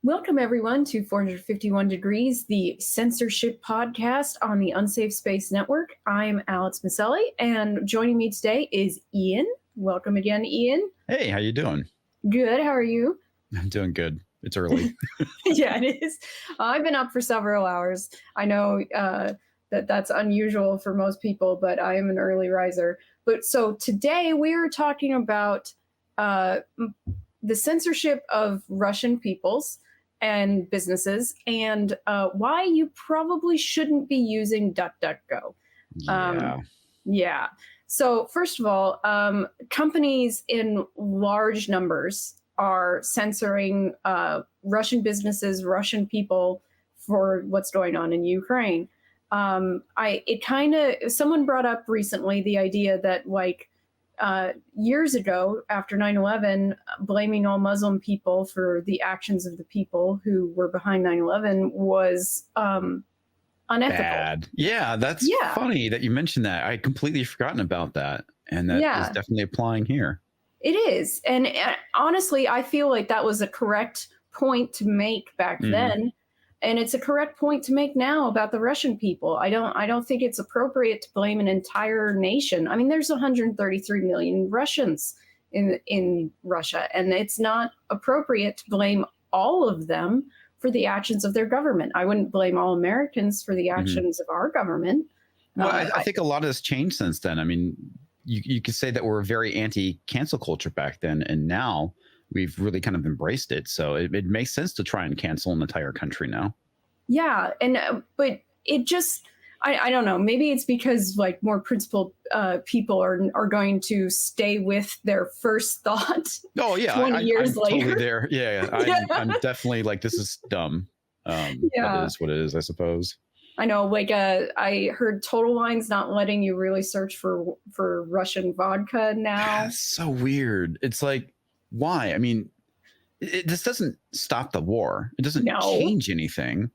Welcome, everyone, to 451 Degrees, the Censorship podcast on the Unsafe Space Network. I'm Alex Miceli, and joining me today is Ian. Welcome again, Ian. Hey, how you doing? Good. How are you? I'm doing good. It's early. Yeah, it is. I've been up for several hours. I know that's unusual for most people, but I am an early riser. But so today we are talking about the censorship of Russian peoples and businesses, and why you probably shouldn't be using DuckDuckGo. Yeah. So first of all, companies in large numbers are censoring Russian businesses, Russian people for what's going on in Ukraine. Someone brought up recently the idea that years ago, after 9/11, blaming all Muslim people for the actions of the people who were behind 9/11 was unethical. Bad. Yeah, that's funny that you mentioned that. I completely forgotten about that. And that is definitely applying here. It is. And honestly, I feel like that was a correct point to make back then. And it's a correct point to make now about the Russian people. I don't think it's appropriate to blame an entire nation. I mean, there's 133 million Russians in Russia, and it's not appropriate to blame all of them for the actions of their government. I wouldn't blame all Americans for the actions of our government. Well, I think a lot of this changed since then. I mean, you could say that we're very anti-cancel culture back then, and now we've really kind of embraced it. So it makes sense to try and cancel an entire country now. Yeah. And, but it just, I don't know, maybe it's because like more principled people are going to stay with their first thought. Oh yeah. 20 years I'm later. Totally there. Yeah. I'm definitely like, this is dumb. That is what it is, I suppose. I know, like I heard Total Wine's not letting you really search for Russian vodka now. That's so weird. It's like, why? I mean, this doesn't stop the war. It doesn't change anything.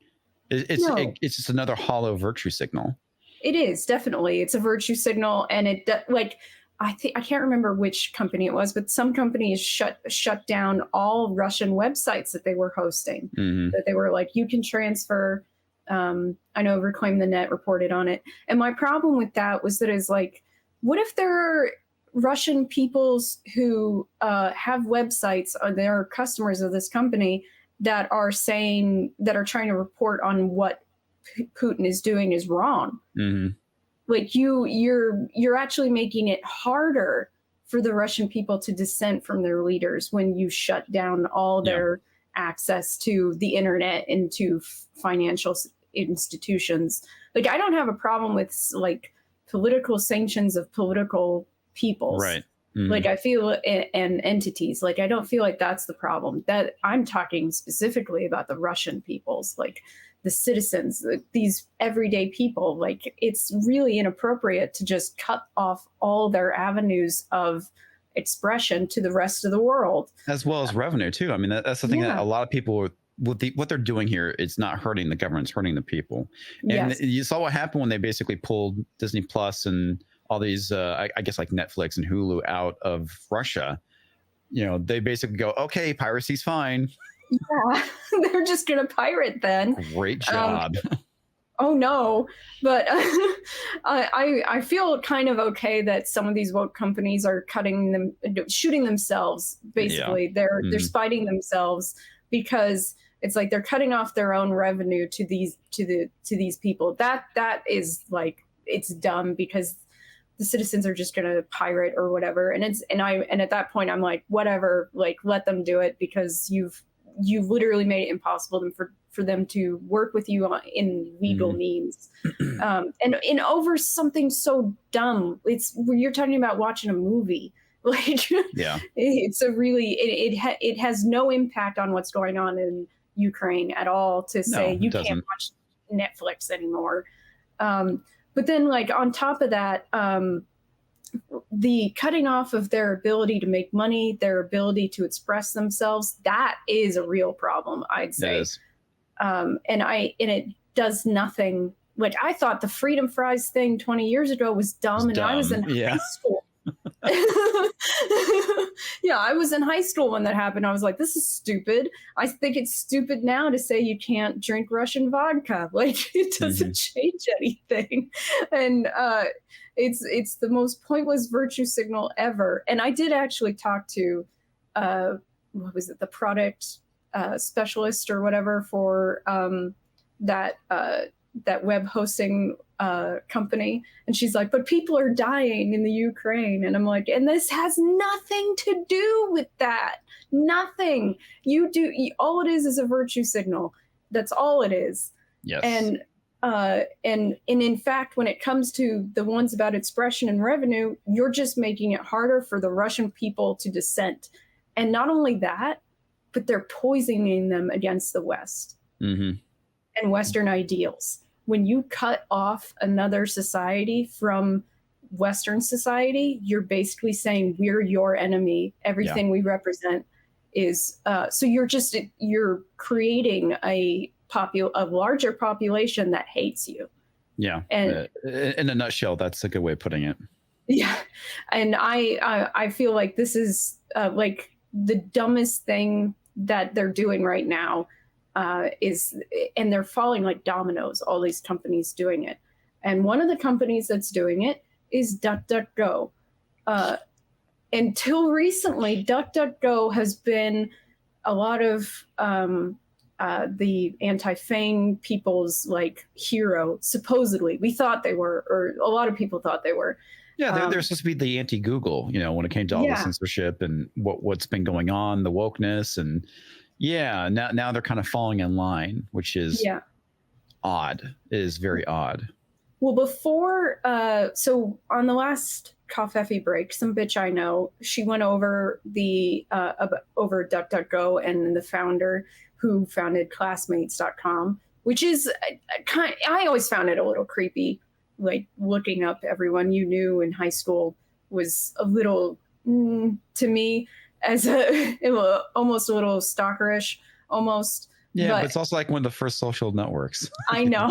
It's just another hollow virtue signal. It is, definitely. It's a virtue signal. And I can't remember which company it was, but some companies shut down all Russian websites that they were hosting. That they were like, you can transfer. I know Reclaim the Net reported on it. And my problem with that was that it's like, what if there are Russian peoples who have websites, or they're customers of this company that are trying to report on what Putin is doing is wrong. Like you're actually making it harder for the Russian people to dissent from their leaders when you shut down all their access to the internet and to financial institutions. Like, I don't have a problem with like political sanctions of political peoples. Right. Like, I feel, and entities, like, I don't feel like that's the problem. That I'm talking specifically about the Russian peoples, like the citizens, these everyday people. Like, it's really inappropriate to just cut off all their avenues of expression to the rest of the world. As well as revenue, too. I mean, that's the thing that a lot of people, what they're doing here, it's not hurting the government, it's hurting the people. And you saw what happened when they basically pulled Disney Plus and all these, I guess, like Netflix and Hulu out of Russia. You know, they basically go, okay, piracy's fine. Yeah, they're just going to pirate then. Great job. Oh, no. But I feel kind of okay that some of these woke companies are shooting themselves, basically. They're spiting themselves because it's like they're cutting off their own revenue to these people. That is like, it's dumb because the citizens are just going to pirate or whatever. And at that point I'm like, whatever, like, let them do it, because you've literally made it impossible for them to work with you in legal means. And over something so dumb. You're talking about watching a movie. Like, it's a really, it has no impact on what's going on in Ukraine at all to say you can't watch Netflix anymore. But then, like, on top of that, the cutting off of their ability to make money, their ability to express themselves, that is a real problem, I'd say. And it does nothing. Like, I thought the Freedom Fries thing 20 years ago was dumb, and I was in high school. Yeah, I was in high school when that happened. I was like, this is stupid. I think it's stupid now to say you can't drink Russian vodka. Like, it doesn't change anything. And it's the most pointless virtue signal ever. And I did actually talk to what was it, the product specialist or whatever for that web hosting company, and she's like, but people are dying in the Ukraine, and I'm like, and this has nothing to do with that. Nothing. All it is a virtue signal. That's all it is. Yes. And in fact, when it comes to the ones about expression and revenue, you're just making it harder for the Russian people to dissent. And not only that, but they're poisoning them against the West and Western ideals. When you cut off another society from Western society, you're basically saying we're your enemy. Everything we represent is so you're creating a larger population that hates you. Yeah, and in a nutshell, that's a good way of putting it. Yeah, and I feel like this is like the dumbest thing that they're doing right now. And they're falling like dominoes, all these companies doing it. And one of the companies that's doing it is DuckDuckGo. Until recently, DuckDuckGo has been a lot of the anti-Fang people's like hero, supposedly. We thought they were, or a lot of people thought they were. Yeah, they're supposed to be the anti-Google, when it came to all the censorship and what's been going on, the wokeness, and now they're kind of falling in line, which is odd. It is very odd. Well, before, so on the last Coffee break, some bitch I know, she went over over DuckDuckGo and the founder who founded Classmates.com, which is I always found it a little creepy. Like, looking up everyone you knew in high school was a little, to me, as almost a little stalkerish, almost. Yeah, but it's also like one of the first social networks. I know,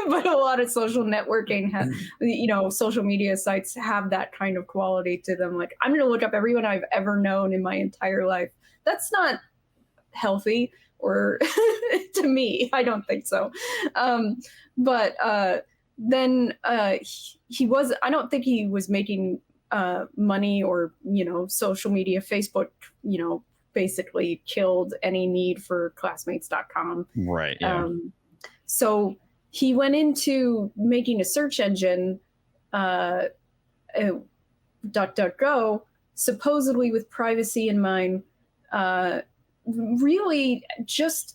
but a lot of social networking social media sites have that kind of quality to them. Like, I'm going to look up everyone I've ever known in my entire life. That's not healthy, or to me, I don't think so. Then he was, I don't think he was making money, or, social media. Facebook, basically killed any need for Classmates.com. Right. Yeah. So he went into making a search engine, DuckDuckGo, supposedly with privacy in mind. Really,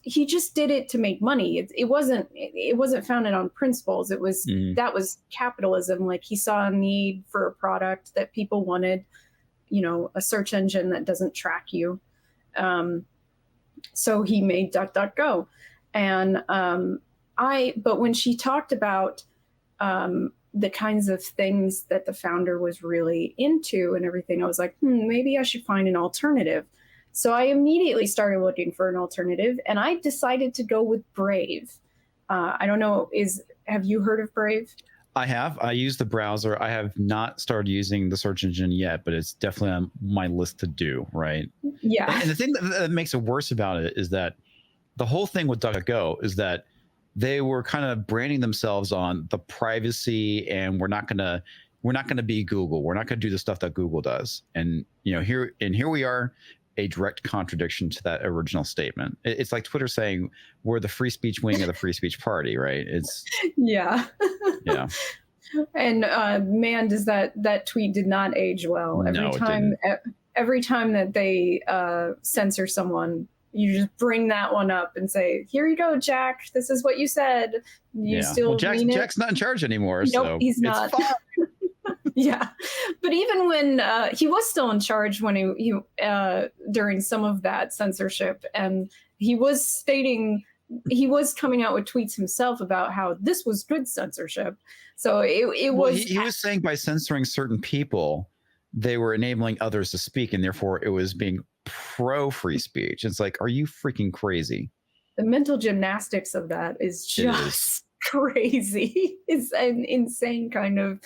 he just did it to make money. It wasn't founded on principles. It was that was capitalism. Like, he saw a need for a product that people wanted, a search engine that doesn't track you. So he made DuckDuckGo. And but when she talked about the kinds of things that the founder was really into and everything, I was like, maybe I should find an alternative. So I immediately started looking for an alternative, and I decided to go with Brave. I don't know, have you heard of Brave? I have. I use the browser. I have not started using the search engine yet, but it's definitely on my list to do, right? Yeah. And the thing that makes it worse about it is that the whole thing with DuckDuckGo is that they were kind of branding themselves on the privacy, and we're not gonna be Google. We're not gonna do the stuff that Google does. And here we are, a direct contradiction to that original statement. It's like Twitter saying we're the free speech wing of the free speech party, right? It's yeah. And man, does that tweet did not age well. Every time that they censor someone, you just bring that one up and say, here you go, Jack, this is what you said. Jack's not in charge anymore. Nope, so he's not. Yeah, but even when he was still in charge, when he during some of that censorship, and he was coming out with tweets himself about how this was good censorship. So he was saying by censoring certain people, they were enabling others to speak, and therefore it was being pro free speech. It's like, are you freaking crazy? The mental gymnastics of that is just crazy. It's an insane kind of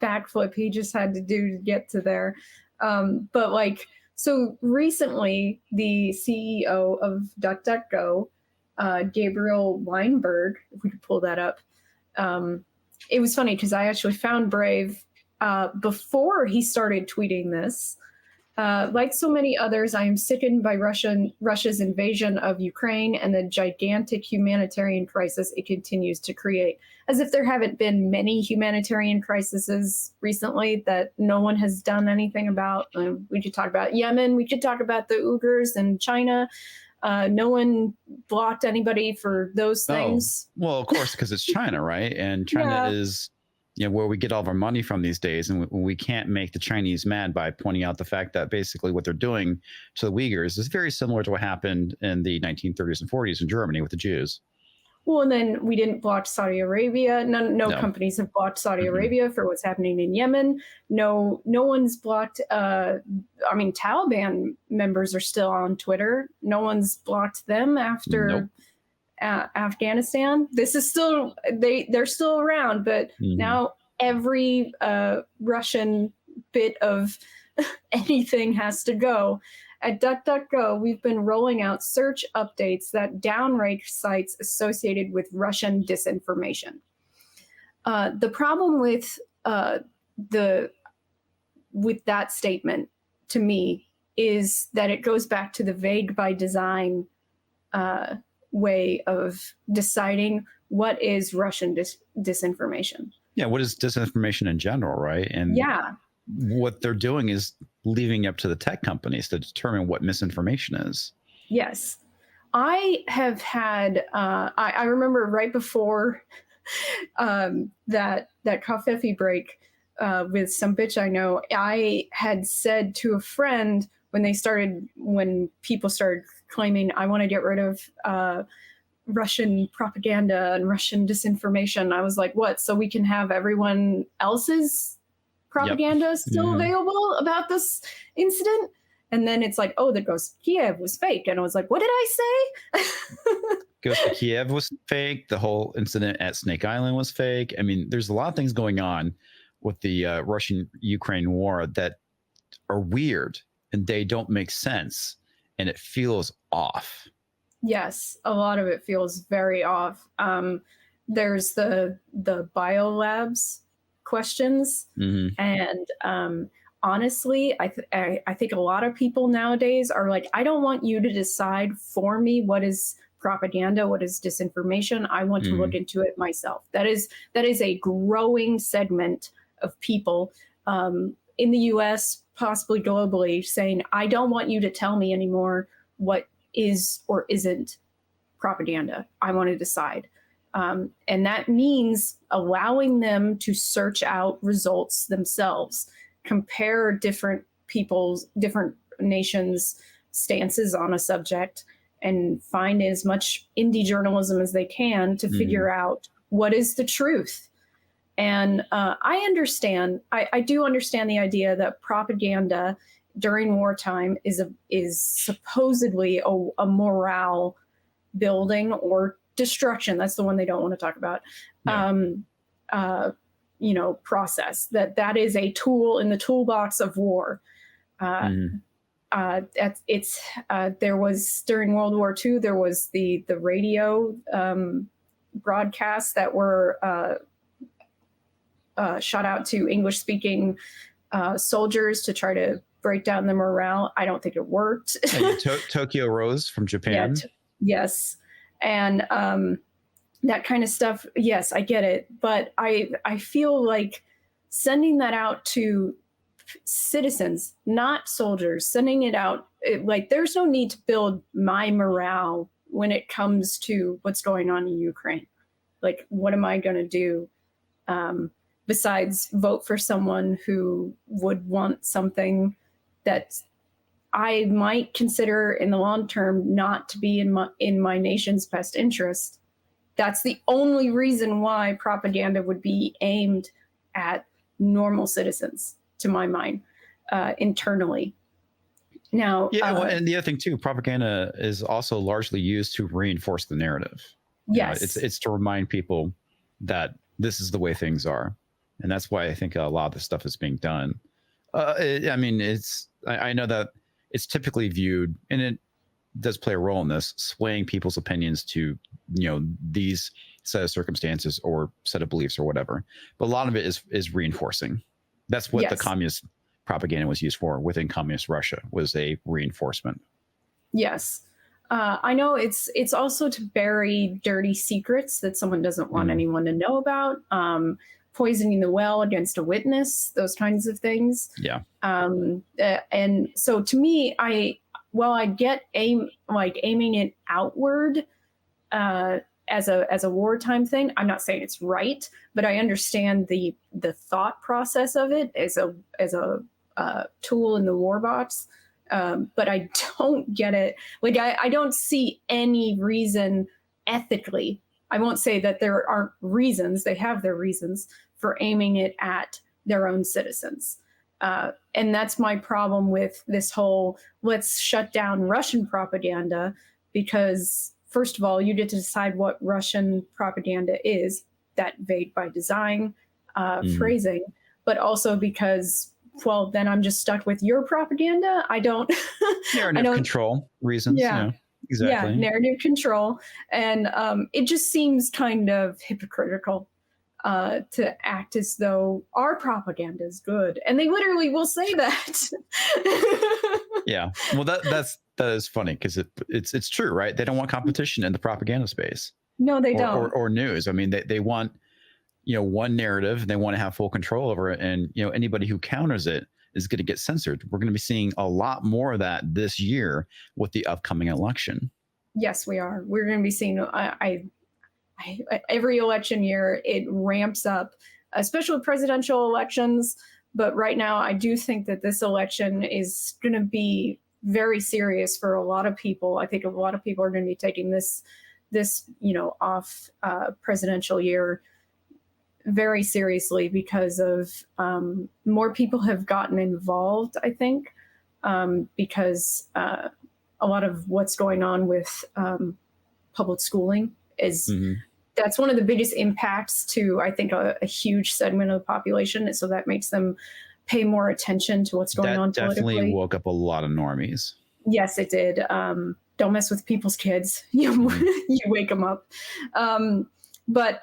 backflip he just had to do to get to there. But like, so recently the CEO of DuckDuckGo, Gabriel Weinberg, if we could pull that up. It was funny because I actually found Brave before he started tweeting this. Like so many others, I am sickened by Russia's invasion of Ukraine and the gigantic humanitarian crisis it continues to create. As if there haven't been many humanitarian crises recently that no one has done anything about. We could talk about Yemen. We could talk about the Uyghurs in China. No one blocked anybody for those things. Oh, well, of course, because it's China, right? And China is, where we get all of our money from these days. And we can't make the Chinese mad by pointing out the fact that basically what they're doing to the Uyghurs is very similar to what happened in the 1930s and 40s in Germany with the Jews. Well, and then we didn't block Saudi Arabia. No companies have blocked Saudi Arabia for what's happening in Yemen. No one's blocked. Taliban members are still on Twitter. No one's blocked them after Afghanistan. This is still they're still around, but now every Russian bit of anything has to go. At DuckDuckGo, we've been rolling out search updates that downrank sites associated with Russian disinformation. The problem with that statement, to me, is that it goes back to the vague by design way of deciding what is Russian disinformation. Yeah, what is disinformation in general, right? And what they're doing is leaving up to the tech companies to determine what misinformation is. Yes. I have had, I remember right before that coffee break with some bitch I know, I had said to a friend when people started claiming I want to get rid of Russian propaganda and Russian disinformation, I was like, what? So we can have everyone else's propaganda still available about this incident? And then it's like, oh, the Ghost of Kiev was fake. And I was like, what did I say? Ghost of Kiev was fake. The whole incident at Snake Island was fake. I mean, there's a lot of things going on with the Russian-Ukraine war that are weird and they don't make sense. And it feels off. Yes, a lot of it feels very off. There's the biolabs questions. And honestly, I think a lot of people nowadays are like, I don't want you to decide for me what is propaganda, what is disinformation. I want to look into it myself. That is a growing segment of people in the US, possibly globally, saying, I don't want you to tell me anymore what is or isn't propaganda. I want to decide. And that means allowing them to search out results themselves, compare different nations' stances on a subject, and find as much indie journalism as they can to figure out what is the truth. And I do understand the idea that propaganda during wartime is supposedly a morale building or destruction. That's the one they don't want to talk about. Process that is a tool in the toolbox of war. There was during World War II, there was the radio broadcasts that were shot out to English-speaking soldiers to try to break down the morale. I don't think it worked. Tokyo Rose from Japan. Yes. And that kind of stuff, yes, I get it. But I feel like sending that out to citizens, not soldiers, sending it out, there's no need to build my morale when it comes to what's going on in Ukraine. Like, what am I going to do besides vote for someone who would want something that I might consider in the long term not to be in my nation's best interest? That's the only reason why propaganda would be aimed at normal citizens, to my mind, internally. Now, and the other thing too, propaganda is also largely used to reinforce the narrative. Yes, it's to remind people that this is the way things are. And that's why I think a lot of this stuff is being done. I mean, I know that it's typically viewed, and it does play a role in this, swaying people's opinions to, these set of circumstances or set of beliefs or whatever. But a lot of it is reinforcing. That's what the communist propaganda was used for within communist Russia, was a reinforcement. Yes. I know it's also to bury dirty secrets that someone doesn't want anyone to know about. Poisoning the well against a witness, those kinds of things. Yeah. And so to me, I get aiming it outward as a wartime thing. I'm not saying it's right, but I understand the thought process of it as a tool in the war box. But I don't get it. Like, I don't see any reason ethically. I won't say that there aren't reasons. They have their reasons for aiming it at their own citizens. And that's my problem with this whole let's shut down Russian propaganda, because first of all, you get to decide what Russian propaganda is, that vague by design phrasing, but also because, well, then I'm just stuck with your propaganda. I don't. Narrative control reasons. Yeah. Exactly. Yeah, narrative control. And it just seems kind of hypocritical to act as though our propaganda is good. And they literally will say that. Yeah. Well, that is funny, because it's true, right? They don't want competition in the propaganda space. No, they don't. Or news. I mean, they want, one narrative, and they want to have full control over it. And, anybody who counters it is going to get censored. We're going to be seeing a lot more of that this year with the upcoming election. Yes, we are. We're going to be seeing, every election year, it ramps up, especially with presidential elections. But right now, I do think that this election is going to be very serious for a lot of people. I think a lot of people are going to be taking this off presidential year very seriously, because of more people have gotten involved, I think, because a lot of what's going on with public schooling is that's one of the biggest impacts to, I think, a huge segment of the population. And so that makes them pay more attention to what's going on politically. Definitely woke up a lot of normies. Yes, it did. Don't mess with people's kids. You wake them up. But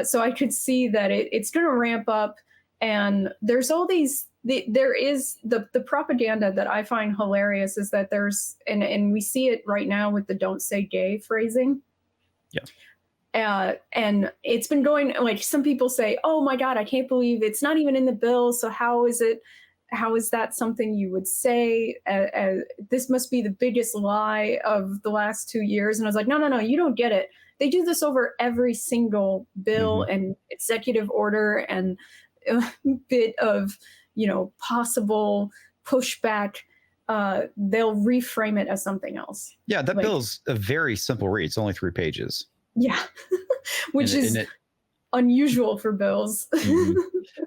so I could see that it's going to ramp up, and there's all these. There is the propaganda that I find hilarious is that there's and we see it right now with the "don't say gay" phrasing. Yeah. And it's been going, like, some people say, "Oh my God, I can't believe it's not even in the bill. So how is that something you would say? This must be the biggest lie of the last 2 years." And I was like, no, you don't get it. They do this over every single bill and executive order and a bit of, possible pushback. They'll reframe it as something else. Yeah, that bill's a very simple read. It's only 3 pages. Yeah, which is unusual for bills.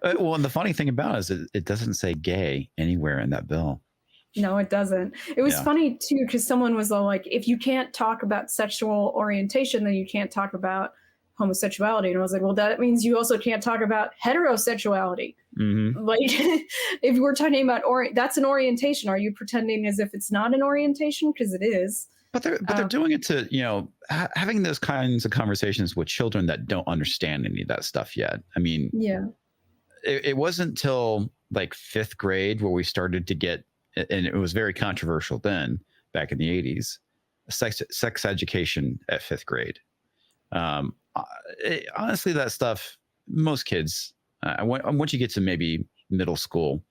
Well, and the funny thing about it is it doesn't say gay anywhere in that bill. No, it doesn't. It was funny, too, because someone was all like, if you can't talk about sexual orientation, then you can't talk about homosexuality. And I was like, well, that means you also can't talk about heterosexuality. Like, if we're talking about that's an orientation. Are you pretending as if it's not an orientation? Because it is. But they're doing it to, having those kinds of conversations with children that don't understand any of that stuff yet. I mean, it wasn't till like 5th grade where we started to get, and it was very controversial then, back in the 80s, sex education at 5th grade. Honestly, that stuff, most kids, once you get to maybe middle school,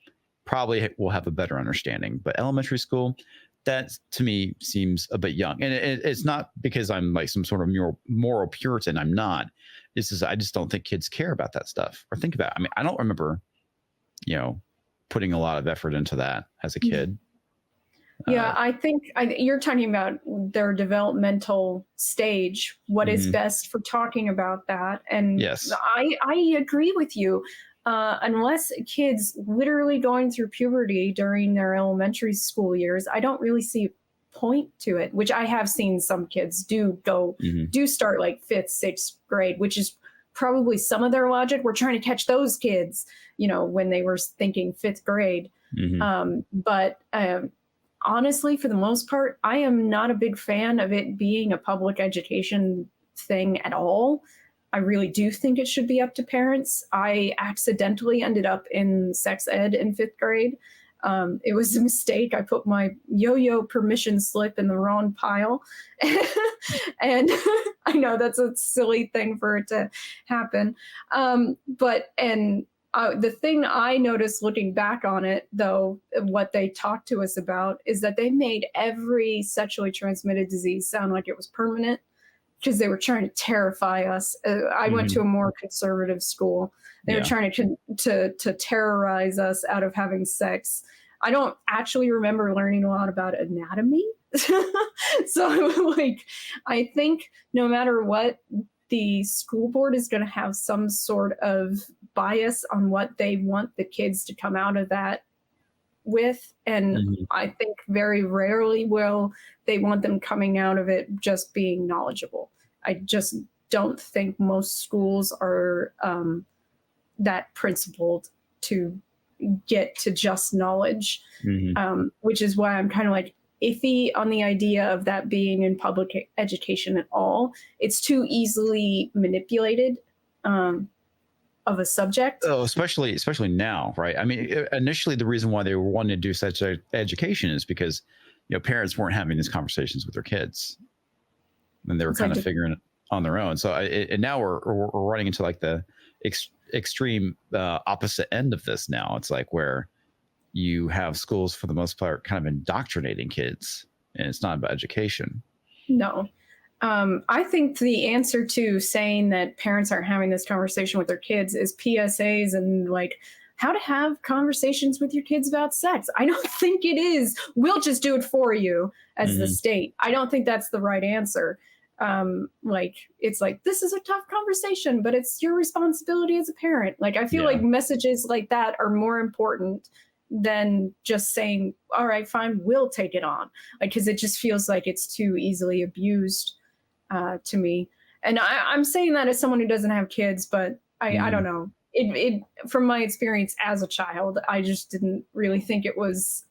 probably will have a better understanding. But elementary school, that to me seems a bit young. And it's not because I'm like some sort of moral Puritan. I'm not. I just don't think kids care about that stuff or think about it. I mean, I don't remember, putting a lot of effort into that as a kid. Yeah, I think you're talking about their developmental stage, what is best for talking about that. And yes, I agree with you. Unless kids literally going through puberty during their elementary school years, I don't really see a point to it, which I have seen some kids do start like 5th, 6th grade, which is probably some of their logic. We're trying to catch those kids, you know, when they were thinking 5th grade. But honestly, for the most part, I am not a big fan of it being a public education thing at all. I really do think it should be up to parents. I accidentally ended up in sex ed in 5th grade. It was a mistake. I put my yo-yo permission slip in the wrong pile. And I know that's a silly thing for it to happen. The thing I noticed looking back on it, though, what they talked to us about is that they made every sexually transmitted disease sound like it was permanent, because they were trying to terrify us. I went to a more conservative school. They were trying to terrorize us out of having sex. I don't actually remember learning a lot about anatomy. So like, I think no matter what, the school board is going to have some sort of bias on what they want the kids to come out of that with. And I think very rarely will they want them coming out of it just being knowledgeable. I just don't think most schools are that principled to get to just knowledge, which is why I'm kind of like iffy on the idea of that being in public education at all. It's too easily manipulated of a subject. Oh, especially now, right? I mean, initially the reason why they were wanting to do such education is because, you know, parents weren't having these conversations with their kids, and they were kind of figuring it on their own. So and now we're running into like the extreme opposite end of this. Now it's like where you have schools for the most part kind of indoctrinating kids, and it's not about education. No. I think the answer to saying that parents aren't having this conversation with their kids is PSAs and like how to have conversations with your kids about sex. I don't think it is, we'll just do it for you as the state. I don't think that's the right answer. Like, it's like, this is a tough conversation, but it's your responsibility as a parent. Like, I feel like messages like that are more important than just saying, all right, fine, we'll take it on. Like, because it just feels like it's too easily abused to me. And I'm saying that as someone who doesn't have kids, but I don't know. It from my experience as a child, I just didn't really think it was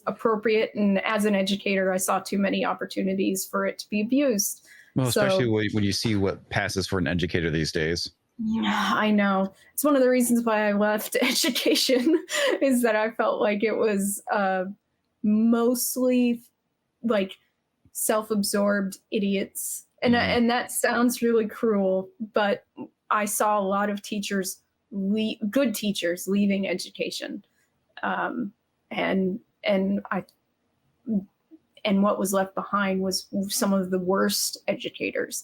appropriate. And as an educator, I saw too many opportunities for it to be abused. Well, especially when you see what passes for an educator these days. Yeah, I know. It's one of the reasons why I left education is that I felt like it was mostly like self-absorbed idiots. And that sounds really cruel, but I saw a lot of teachers, good teachers, leaving education. And what was left behind was some of the worst educators.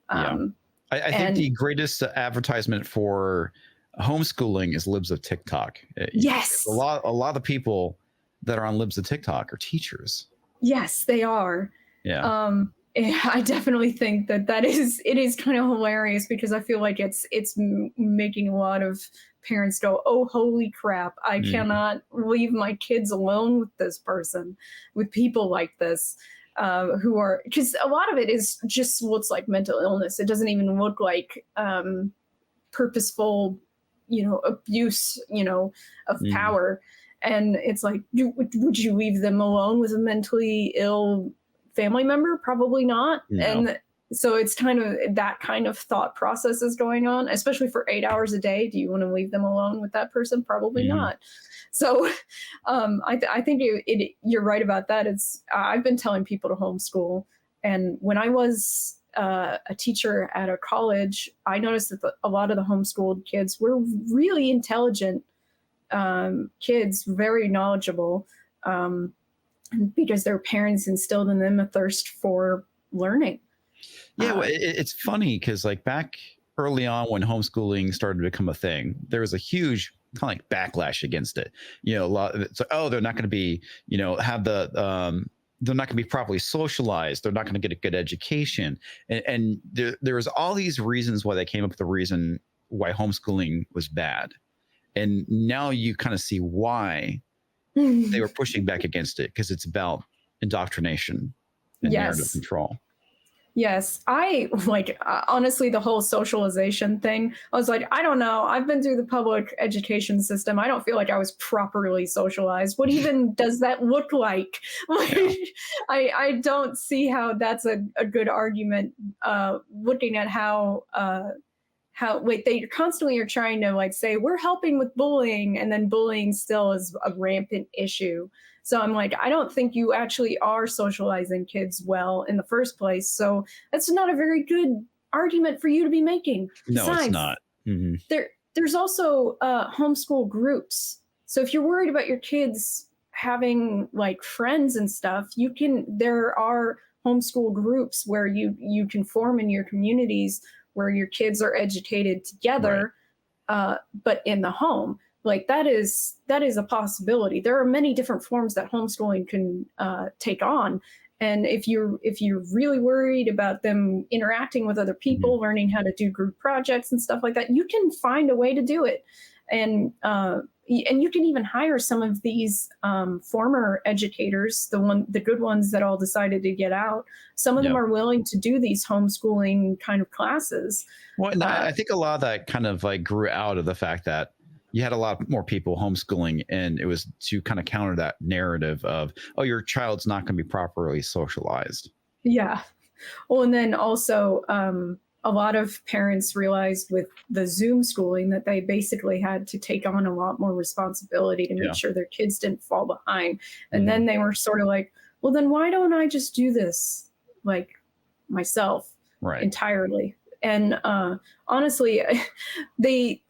I think the greatest advertisement for homeschooling is Libs of TikTok. Yes. A lot of the people that are on Libs of TikTok are teachers. Yes, they are. Yeah. I definitely think it is kind of hilarious because I feel like it's making a lot of parents go, oh, holy crap, I cannot leave my kids alone with this person, with people like this. Who are, because a lot of it is just looks like mental illness. It doesn't even look like purposeful, abuse, of power. And it's like, would you leave them alone with a mentally ill family member? Probably not. No. And so it's kind of that kind of thought process is going on, especially for 8 hours a day. Do you want to leave them alone with that person? Probably not. So I think you're right about that. I've been telling people to homeschool. And when I was a teacher at a college, I noticed that a lot of the homeschooled kids were really intelligent kids, very knowledgeable, because their parents instilled in them a thirst for learning. Yeah, well, it's funny because like back early on when homeschooling started to become a thing, there was a huge kind of like backlash against it. A lot of it's like, oh, they're not going to be, have the they're not going to be properly socialized. They're not going to get a good education. And there was all these reasons why they came up with the reason why homeschooling was bad. And now you kind of see why they were pushing back against it, because it's about indoctrination and narrative control. Yes, I like honestly the whole socialization thing. I was like, I don't know. I've been through the public education system. I don't feel like I was properly socialized. What even does that look like? Yeah. I don't see how that's a good argument. Looking at how wait they constantly are trying to like say we're helping with bullying, and then bullying still is a rampant issue. So I'm like, I don't think you actually are socializing kids well in the first place, so that's not a very good argument for you to be making. No, it's Besides, not. Mm-hmm. there's also homeschool groups, so if you're worried about your kids having like friends and stuff, there are homeschool groups where you can form in your communities where your kids are educated together, right. But in the home. Like that is a possibility. There are many different forms that homeschooling can take on. And if you're really worried about them interacting with other people, mm-hmm. learning how to do group projects and stuff like that, you can find a way to do it. And you can even hire some of these former educators, the good ones that all decided to get out. Some of them are willing to do these homeschooling kind of classes. Well, and I think a lot of that kind of like grew out of the fact that you had a lot more people homeschooling, and it was to kind of counter that narrative of, oh, your child's not going to be properly socialized. Yeah. Well, and then also a lot of parents realized with the Zoom schooling that they basically had to take on a lot more responsibility to make sure their kids didn't fall behind. And mm-hmm. then they were sort of like, well, then why don't I just do this like myself entirely? And honestly,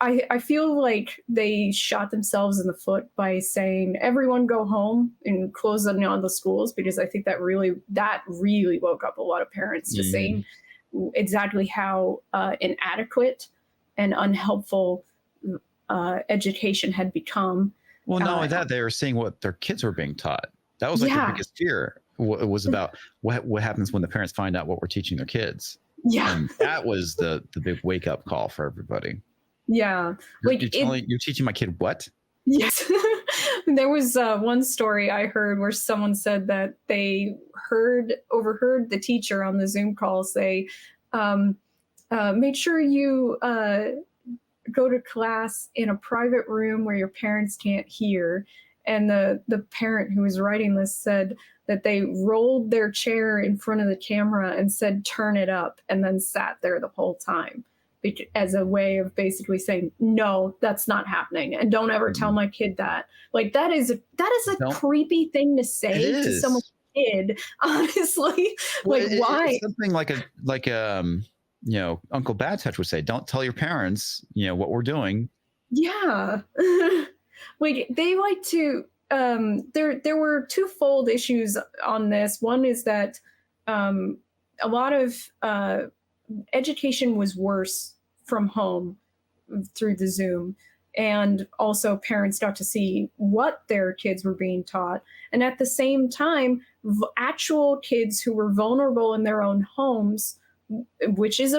I feel like they shot themselves in the foot by saying everyone go home and close down the schools, because I think that really woke up a lot of parents to mm-hmm. saying exactly how inadequate and unhelpful education had become. Well, not only that, they were seeing what their kids were being taught. That was like the biggest fear. It was about what happens when the parents find out what we're teaching their kids. Yeah. And that was the big wake up call for everybody. Yeah. You're teaching my kid what? Yes. There was one story I heard where someone said that they overheard the teacher on the Zoom call say, make sure you go to class in a private room where your parents can't hear. And the parent who was writing this said that they rolled their chair in front of the camera and said, turn it up, and then sat there the whole time as a way of basically saying, no, that's not happening. And don't ever tell my kid that. Like that is a creepy thing to say to someone's kid, honestly. Well, why? It's something like Uncle Bad Touch would say, don't tell your parents, what we're doing. Yeah. Like they like to there were twofold issues on this. One is that a lot of education was worse from home through the Zoom, and also parents got to see what their kids were being taught, and at the same time actual kids who were vulnerable in their own homes, which is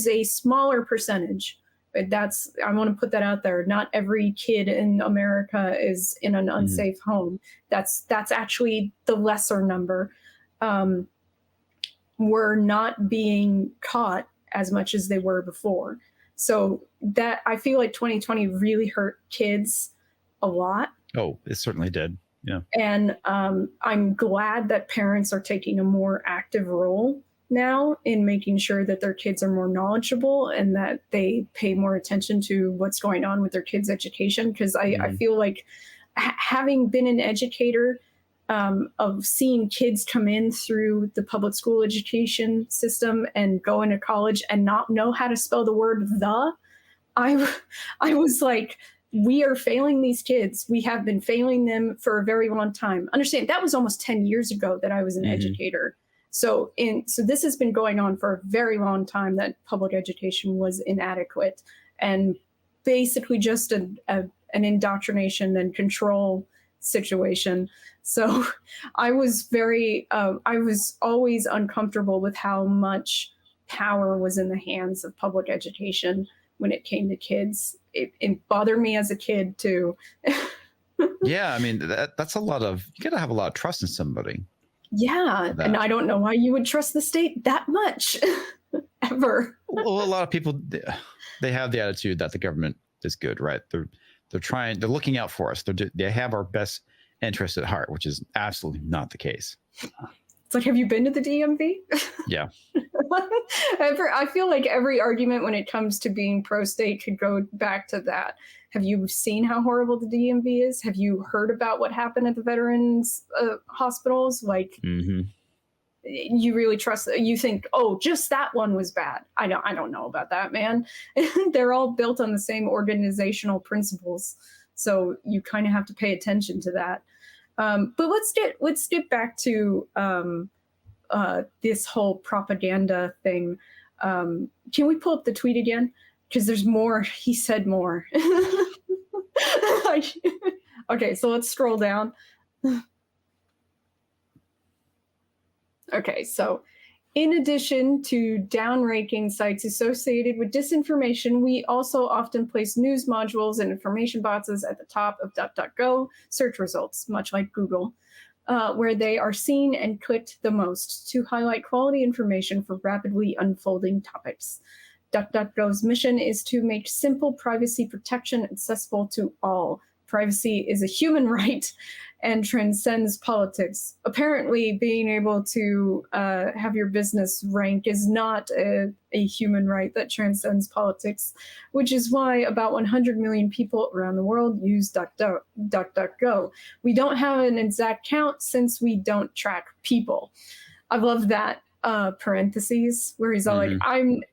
a smaller percentage. I want to put that out there. Not every kid in America is in an unsafe mm-hmm. home. That's actually the lesser number. Were not being caught as much as they were before. So that I feel like 2020 really hurt kids a lot. Oh, it certainly did. Yeah. And I'm glad that parents are taking a more active role now in making sure that their kids are more knowledgeable and that they pay more attention to what's going on with their kids' education. Because I feel like having been an educator, of seeing kids come in through the public school education system and go into college and not know how to spell the word the, I was like, we are failing these kids. We have been failing them for a very long time. Understand, that was almost 10 years ago that I was an mm-hmm. educator. So this has been going on for a very long time, that public education was inadequate and basically just an indoctrination and control situation. So I was I was always uncomfortable with how much power was in the hands of public education when it came to kids. It bothered me as a kid too. Yeah, I mean, that's a lot of, you got to have a lot of trust in somebody. Yeah, and I don't know why you would trust the state that much ever. Well, a lot of people, they have the attitude that the government is good, right? They're they're looking out for us. They have our best interest at heart, which is absolutely not the case. It's like, have you been to the DMV? Yeah. I feel like every argument when it comes to being pro-state could go back to that. Have you seen how horrible the DMV is? Have you heard about what happened at the veterans hospitals? Like, you really trust? You think, oh, just that one was bad. I don't know about that, man. They're all built on the same organizational principles, so you kind of have to pay attention to that. But let's get back to this whole propaganda thing. Can we pull up the tweet again? Because there's more. He said more. Okay, so let's scroll down. Okay, so in addition to down-ranking sites associated with disinformation, we also often place news modules and information boxes at the top of DuckDuckGo search results, much like Google, where they are seen and clicked the most to highlight quality information for rapidly unfolding topics. DuckDuckGo's mission is to make simple privacy protection accessible to all. Privacy is a human right and transcends politics. Apparently, being able to have your business rank is not a human right that transcends politics, which is why about 100 million people around the world use DuckDuckGo. We don't have an exact count since we don't track people. I love that parentheses where he's all like,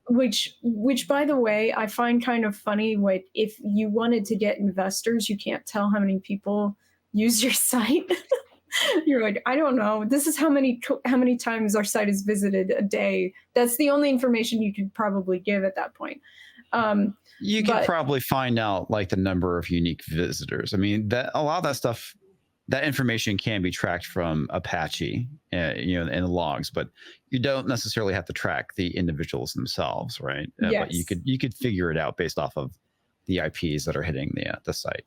which by the way, I find kind of funny. Like, if you wanted to get investors, you can't tell how many people use your site. You're like, I don't know. This is how many times our site is visited a day. That's the only information you could probably give at that point. You could probably find out like the number of unique visitors. I mean, that a lot of that stuff, that information can be tracked from Apache, in the logs, but you don't necessarily have to track the individuals themselves, right? Yes. But you could figure it out based off of the IPs that are hitting the site.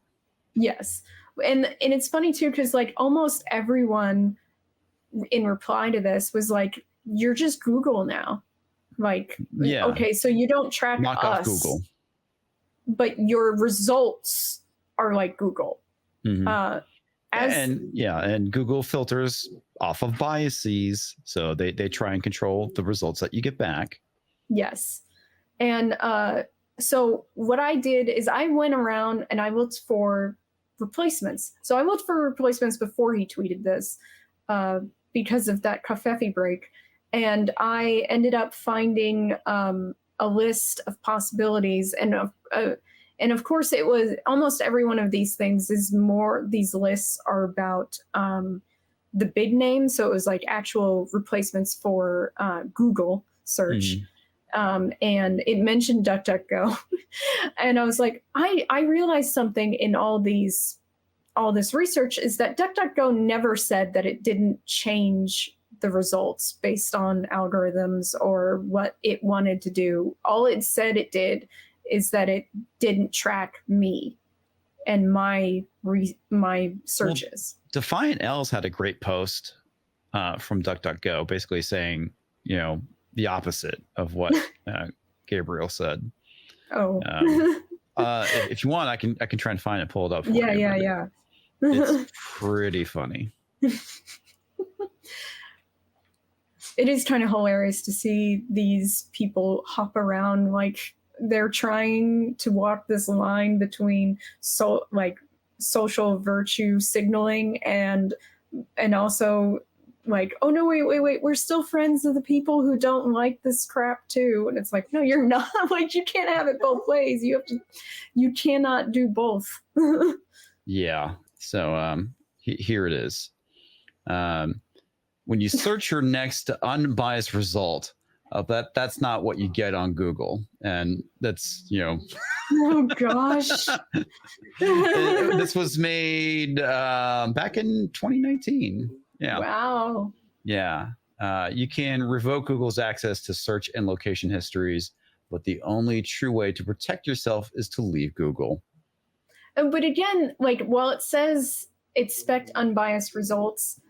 Yes. And it's funny too, because like almost everyone in reply to this was like, you're just Google now. Like, yeah. Okay, so you don't track Knock off Google, but your results are like Google. And Google filters off of biases, so they try and control the results that you get back. Yes. And so what I did is I went around and I looked for replacements. So I looked for replacements before he tweeted this because of that covfefe break. And I ended up finding a list of possibilities. And of course, it was almost every one of these things these lists are about the big names. So it was like actual replacements for Google search. And it mentioned DuckDuckGo. And I was like, I realized something in all this research is that DuckDuckGo never said that it didn't change the results based on algorithms or what it wanted to do. All it said it did is that it didn't track me and my searches. Well, Defiant Els had a great post from DuckDuckGo basically saying, the opposite of what Gabriel said. Oh. If you want, I can try and find it, pull it up for you. Yeah. It's pretty funny. It is kind of hilarious to see these people hop around like they're trying to walk this line between social virtue signaling and also like, oh no, wait, we're still friends of the people who don't like this crap too. And it's like, no, you're not. Like, you can't have it both ways. You cannot do both. Yeah. So here it is. When you search your next unbiased result, that's not what you get on Google. And that's, Oh gosh. This was made back in 2019. Yeah. Wow. Yeah. You can revoke Google's access to search and location histories, but the only true way to protect yourself is to leave Google. But again, like, while it says expect unbiased results,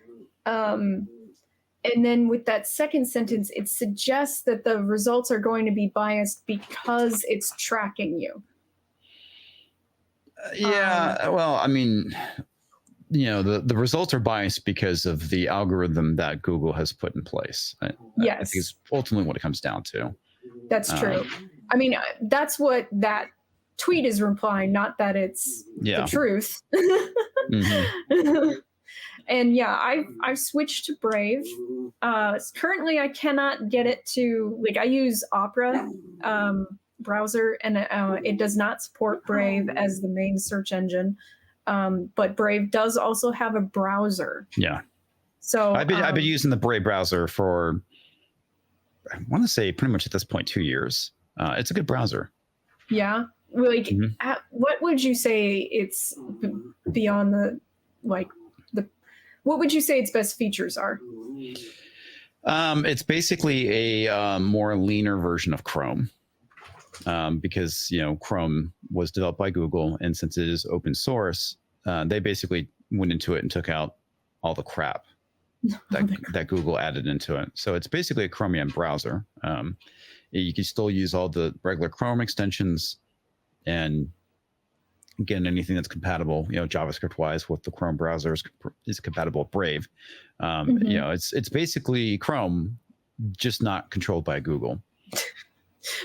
And then with that second sentence, it suggests that the results are going to be biased because it's tracking you. Yeah, well, I mean, the results are biased because of the algorithm that Google has put in place. Yes. I think it's ultimately what it comes down to. That's true. I mean, that's what that tweet is implying, not that it's the truth. And yeah, I've switched to Brave. Currently, I cannot get it to, like, I use Opera browser, and it does not support Brave as the main search engine. But Brave does also have a browser. Yeah. So I've been using the Brave browser for, I want to say, pretty much at this point 2 years. It's a good browser. Yeah. Like, what would you say it's beyond the, like, what would you say its best features are? It's basically a more leaner version of Chrome, because Chrome was developed by Google, and since it is open source, they basically went into it and took out all the crap that Google added into it. So it's basically a Chromium browser. You can still use all the regular Chrome extensions, and again, anything that's compatible, JavaScript wise, with the Chrome browser is compatible with Brave. It's basically Chrome, just not controlled by Google.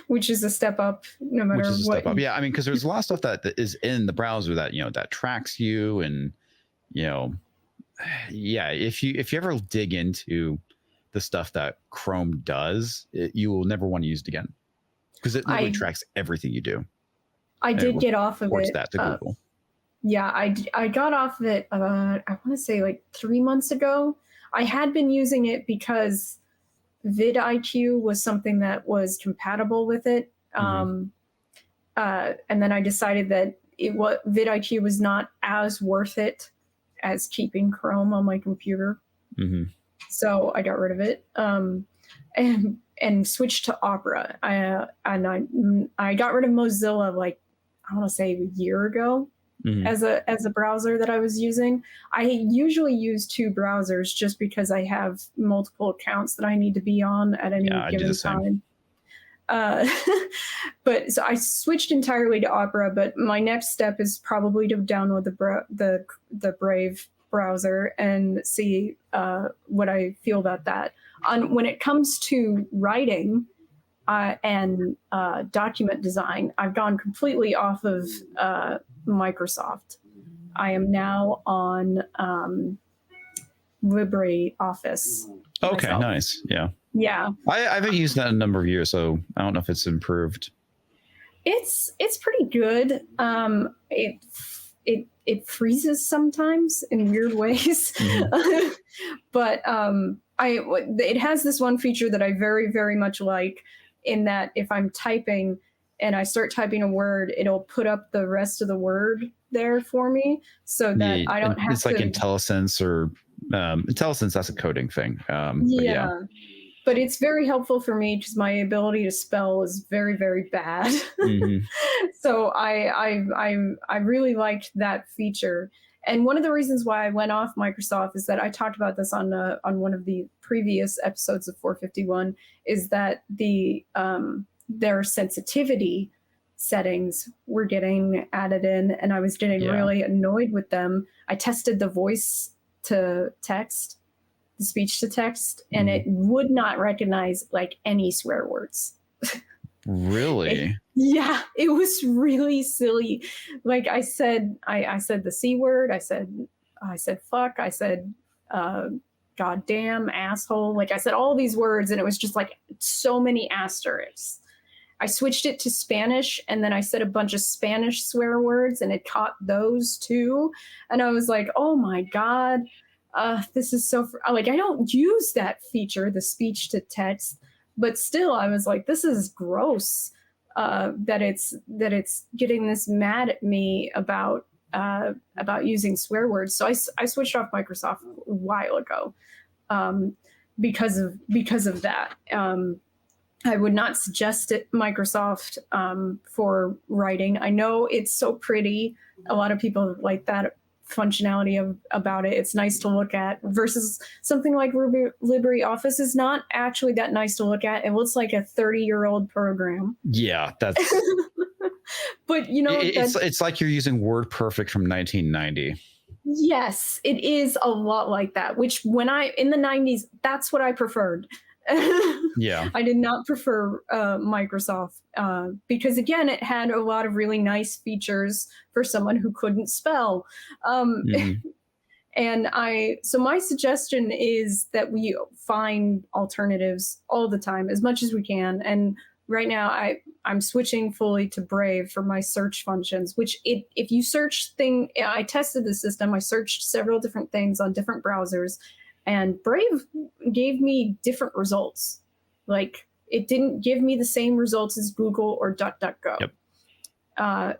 Which is a step up, no matter what. Step up. Yeah, I mean, because there's a lot of stuff that is in the browser that that tracks you, and if you ever dig into the stuff that Chrome does, you will never want to use it again, because it literally tracks everything you do. I did get off of it. That to Google. Yeah, I got off of it, I want to say like 3 months ago. I had been using it because vidIQ was something that was compatible with it. And then I decided that vidIQ was not as worth it as keeping Chrome on my computer. So I got rid of it. And switched to Opera. I got rid of Mozilla, like, I want to say a year ago, as a browser that I was using. I usually use 2 browsers just because I have multiple accounts that I need to be on at any given time. But so I switched entirely to Opera, but my next step is probably to download the Brave browser and see what I feel about that. When it comes to writing and document design, I've gone completely off of Microsoft. I am now on LibreOffice. Okay, myself. Nice. Yeah. Yeah. I haven't used that in a number of years, so I don't know if it's improved. It's pretty good. It freezes sometimes in weird ways, but it has this one feature that I very, very much like, in that if I'm typing and I start typing a word, it'll put up the rest of the word there for me, so that I don't have to. It's like IntelliSense or IntelliSense. That's a coding thing. But it's very helpful for me because my ability to spell is very, very bad. So I really liked that feature. And one of the reasons why I went off Microsoft is that I talked about this on one of the previous episodes of 451, is that their sensitivity settings were getting added in, and I was getting really annoyed with them. I tested the voice to text, the speech to text, and it would not recognize like any swear words. Really? It was really silly. Like I said the C word. I said fuck. I said goddamn, asshole. Like I said all these words, and it was just like so many asterisks. I switched it to Spanish, and then I said a bunch of Spanish swear words, and it caught those too. And I was like, oh my God, this is so, like, I don't use that feature, the speech to text, but still I was like, this is gross, that it's getting this mad at me about using swear words. So I switched off Microsoft a while ago, because of that. I would not suggest it, Microsoft, for writing. I know it's so pretty. A lot of people like that functionality about it. It's nice to look at versus something like LibreOffice is not actually that nice to look at. It looks like a 30-year-old program. Yeah, that's. But it's like you're using WordPerfect from 1990. Yes, it is a lot like that. Which in the 90s, that's what I preferred. Yeah, I did not prefer Microsoft because again, it had a lot of really nice features for someone who couldn't spell. And so my suggestion is that we find alternatives all the time, as much as we can. And right now I'm switching fully to Brave for my search functions, which if you search I tested the system, I searched several different things on different browsers, and Brave gave me different results. Like, it didn't give me the same results as Google or DuckDuckGo. Yep.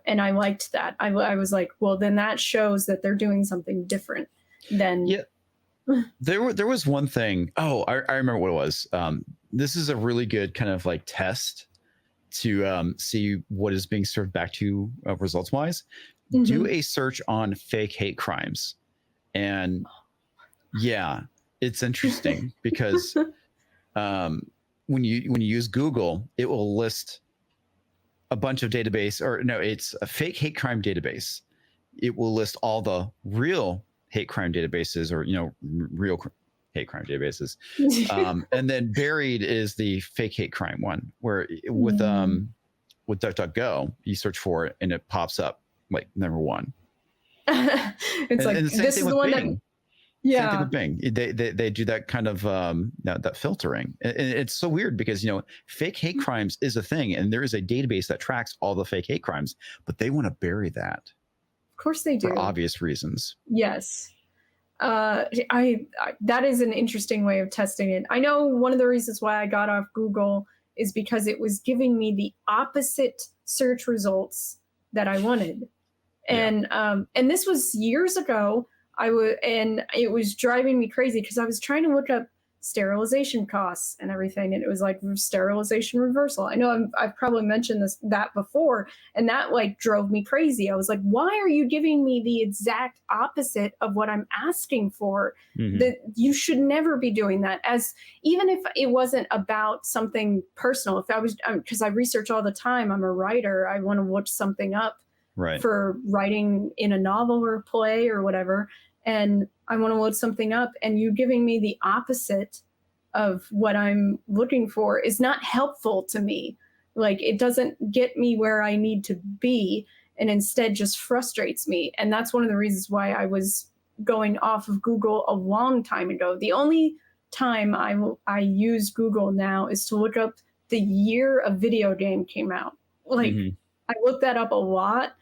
And I liked that. I was like, well, then that shows that they're doing something different than. Yeah. There was one thing. Oh, I remember what it was. This is a really good kind of like test to see what is being served back to you results wise. Do a search on fake hate crimes, and yeah, it's interesting because when you use Google, it will list a bunch of database, or no, it's a fake hate crime database. It will list all the real hate crime databases, or real hate crime databases, and then buried is the fake hate crime one, where with DuckDuckGo you search for it and it pops up like number one. It's like, this is the one that. Yeah. Same thing with Bing. They do that kind of that filtering. And it's so weird because fake hate crimes is a thing, and there is a database that tracks all the fake hate crimes, but they want to bury that. Of course they do. For obvious reasons. Yes. That is an interesting way of testing it. I know one of the reasons why I got off Google is because it was giving me the opposite search results that I wanted. And this was years ago. And it was driving me crazy because I was trying to look up sterilization costs and everything, and it was like sterilization reversal. I know I've probably mentioned that before, and that like drove me crazy. I was like, why are you giving me the exact opposite of what I'm asking for? That you should never be doing that. As even if it wasn't about something personal, if I was, because I research all the time, I'm a writer, I want to look something up. Right. For writing in a novel or a play or whatever, and I want to load something up, and you giving me the opposite of what I'm looking for is not helpful to me. Like, it doesn't get me where I need to be, and instead just frustrates me. And that's one of the reasons why I was going off of Google a long time ago. The only time I use Google now is to look up the year a video game came out. Like, I look that up a lot,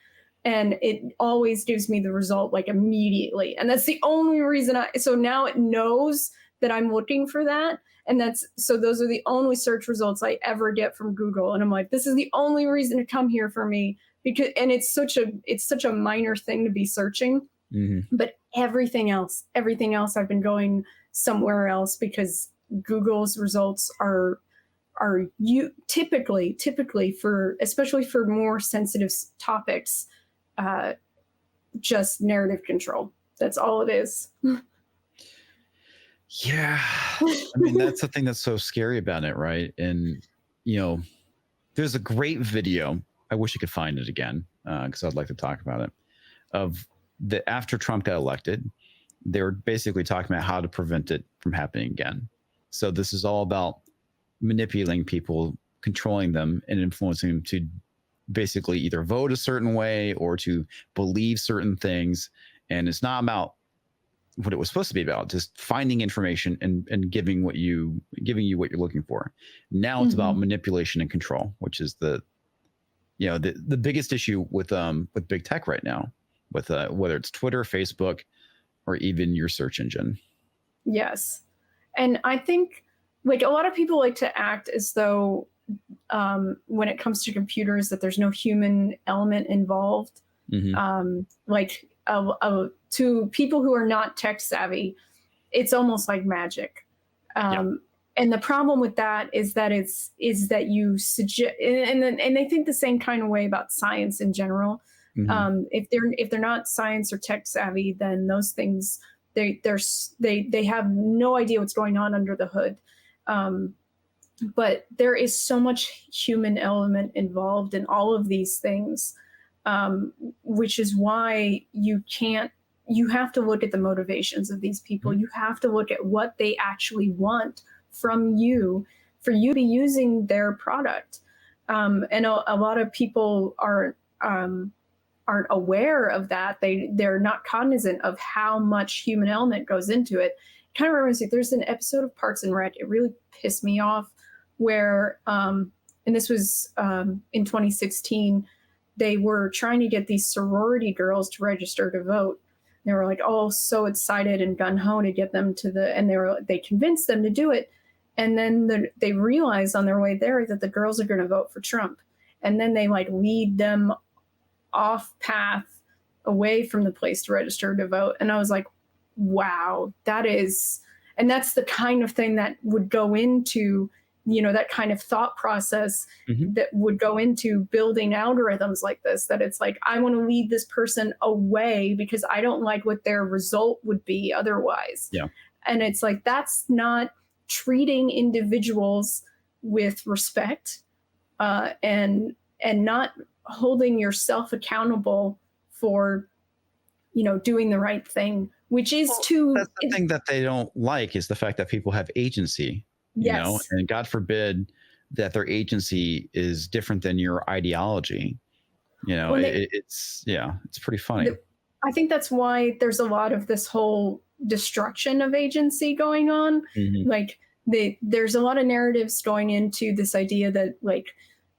and it always gives me the result like immediately. And that's the only reason so now it knows that I'm looking for that. And so those are the only search results I ever get from Google. And I'm like, this is the only reason to come here for me, and it's such a minor thing to be searching, but everything else I've been going somewhere else because Google's results are typically especially for more sensitive topics, just narrative control. That's all it is. Yeah. I mean, that's the thing that's so scary about it, right? And, there's a great video. I wish I could find it again, because I'd like to talk about it. Of after Trump got elected, they were basically talking about how to prevent it from happening again. So this is all about manipulating people, controlling them, and influencing them to basically either vote a certain way or to believe certain things. And it's not about what it was supposed to be about, just finding information and giving you what you're looking for. Now it's about manipulation and control, which is the biggest issue with big tech right now, with whether it's Twitter, Facebook, or even your search engine. Yes. And I think like a lot of people like to act as though when it comes to computers that there's no human element involved. Like to people who are not tech savvy, it's almost like magic. And the problem with that is that you suggest, and they think the same kind of way about science in general. If they're not science or tech savvy, then those things, they have no idea what's going on under the hood. But there is so much human element involved in all of these things, which is why you have to look at the motivations of these people. You have to look at what they actually want from you for you to be using their product. And a lot of people aren't aware of that. They're not cognizant of how much human element goes into it. Kind of reminds me, there's an episode of Parks and Rec, it really pissed me off, where, and this was in 2016, they were trying to get these sorority girls to register to vote. They were like, oh, so excited and gung-ho to get them to and they convinced them to do it. And then they realized on their way there that the girls are going to vote for Trump. And then they lead them off path away from the place to register to vote. And I was like, wow, that's the kind of thing that would go into, that kind of thought process that would go into building algorithms like this, that it's like, I want to lead this person away because I don't like what their result would be otherwise. Yeah. And it's like, that's not treating individuals with respect, and not holding yourself accountable for, doing the right thing, which is that's the thing that they don't like, is the fact that people have agency. Yes. And God forbid that their agency is different than your ideology. It's pretty funny. I think that's why there's a lot of this whole destruction of agency going on. There's a lot of narratives going into this idea that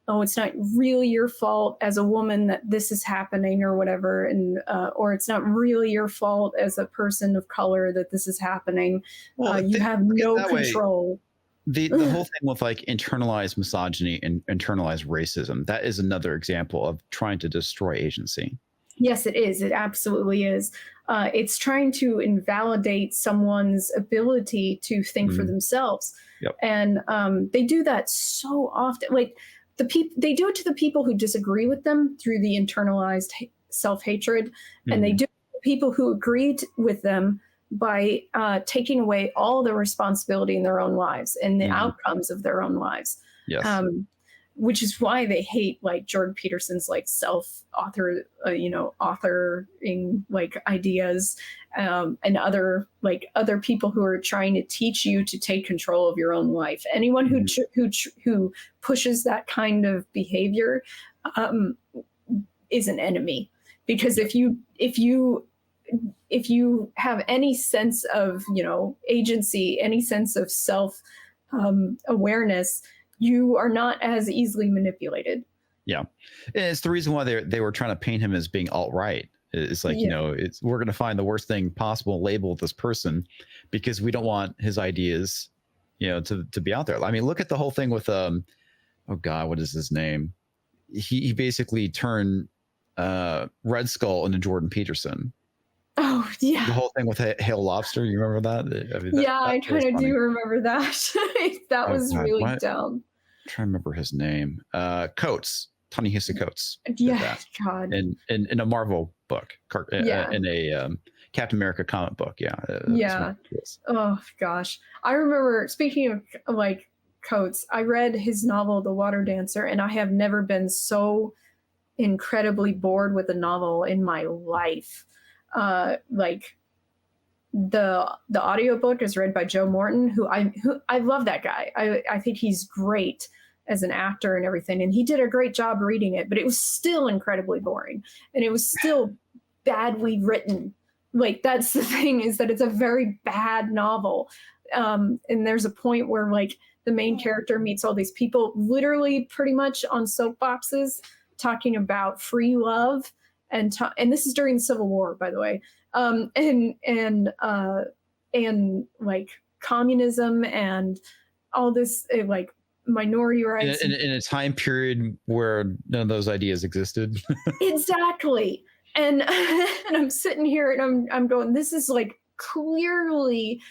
oh, it's not really your fault as a woman that this is happening or whatever, and or it's not really your fault as a person of color that this is happening. You have no control. The whole thing with internalized misogyny and internalized racism, that is another example of trying to destroy agency. Yes, it is. It absolutely is. It's trying to invalidate someone's ability to think for themselves. Yep. And they do that so often. They do it to the people who disagree with them through the internalized self-hatred. And they do it to people who agreed with them by taking away all the responsibility in their own lives and the outcomes of their own lives. Yes. Which is why they hate Jordan Peterson's authoring ideas, and other people who are trying to teach you to take control of your own life. Anyone who pushes that kind of behavior is an enemy, because if you have any sense of agency, any sense of self awareness, you are not as easily manipulated. Yeah. And it's the reason why they were trying to paint him as being alt-right. It's we're going to find the worst thing possible, label this person, because we don't want his ideas, to be out there. I mean, look at the whole thing with, oh God, what is his name? He basically turned Red Skull into Jordan Peterson. Oh yeah. The whole thing with Hail Lobster. You remember that? I mean, I kind of do remember that. That was really dumb. I'm trying to remember his name. Coates, Ta-Nehisi Coates. Yeah, God. In a Marvel book, in a Captain America comic book. Yeah. Oh gosh, I remember. Speaking of Coates, I read his novel The Water Dancer, and I have never been so incredibly bored with a novel in my life. The audiobook is read by Joe Morton, who I love that guy. I think he's great as an actor and everything, and he did a great job reading it, but it was still incredibly boring, and it was still badly written. That's the thing, is that it's a very bad novel. And there's a point where the main character meets all these people literally pretty much on soapboxes talking about free love, and this is during the Civil War, by the way. And communism and all this minority rights in a time period where none of those ideas existed. Exactly. And I'm sitting here and I'm going, this is clearly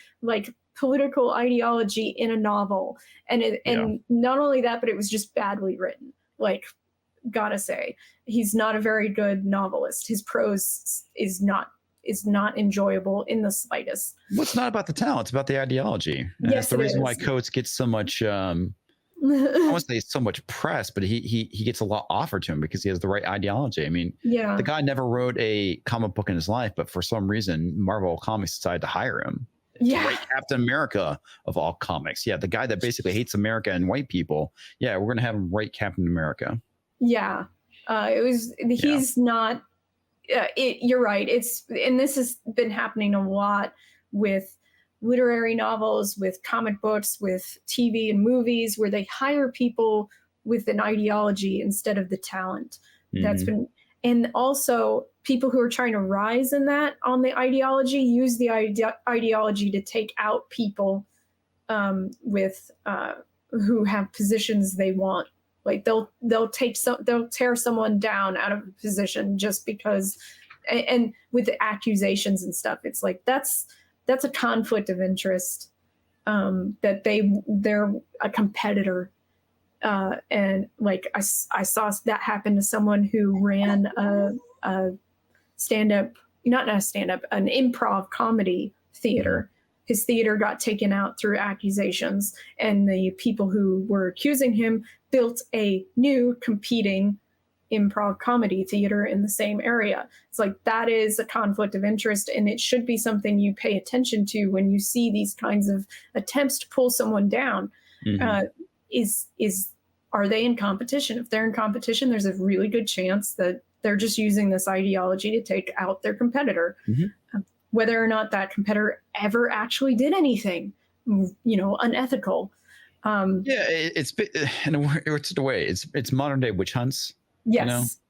political ideology in a novel, and not only that, but it was just badly written. gotta say. He's not a very good novelist. His prose is not enjoyable in the slightest. Well, it's not about the talent, it's about the ideology. And yes, that's the reason why Coates gets so much I won't say so much press, but he gets a lot offered to him because he has the right ideology. I mean, the guy never wrote a comic book in his life, but for some reason Marvel Comics decided to hire him to write Captain America of all comics. Yeah, the guy that basically hates America and white people. Yeah, we're gonna have him write Captain America. Yeah, he's not. You're right. And this has been happening a lot with literary novels, with comic books, with TV and movies, where they hire people with an ideology instead of the talent. That's been, and also people who are trying to rise in that on the ideology use the ideology to take out people with who have positions they want. Like they'll tear someone down out of a position just because, and with the accusations and stuff, it's like that's a conflict of interest, that they're a competitor, and like I saw that happen to someone who ran a stand-up, not a stand-up, an improv comedy theater. His theater got taken out through accusations, and the people who were accusing him built a new competing improv comedy theater in the same area. It's like that is a conflict of interest, and it should be something you pay attention to when you see these kinds of attempts to pull someone down. Are they in competition? If they're in competition, there's a really good chance that they're just using this ideology to take out their competitor. Whether or not that competitor ever actually did anything, unethical. It's in a way, it's modern day witch hunts. Yes.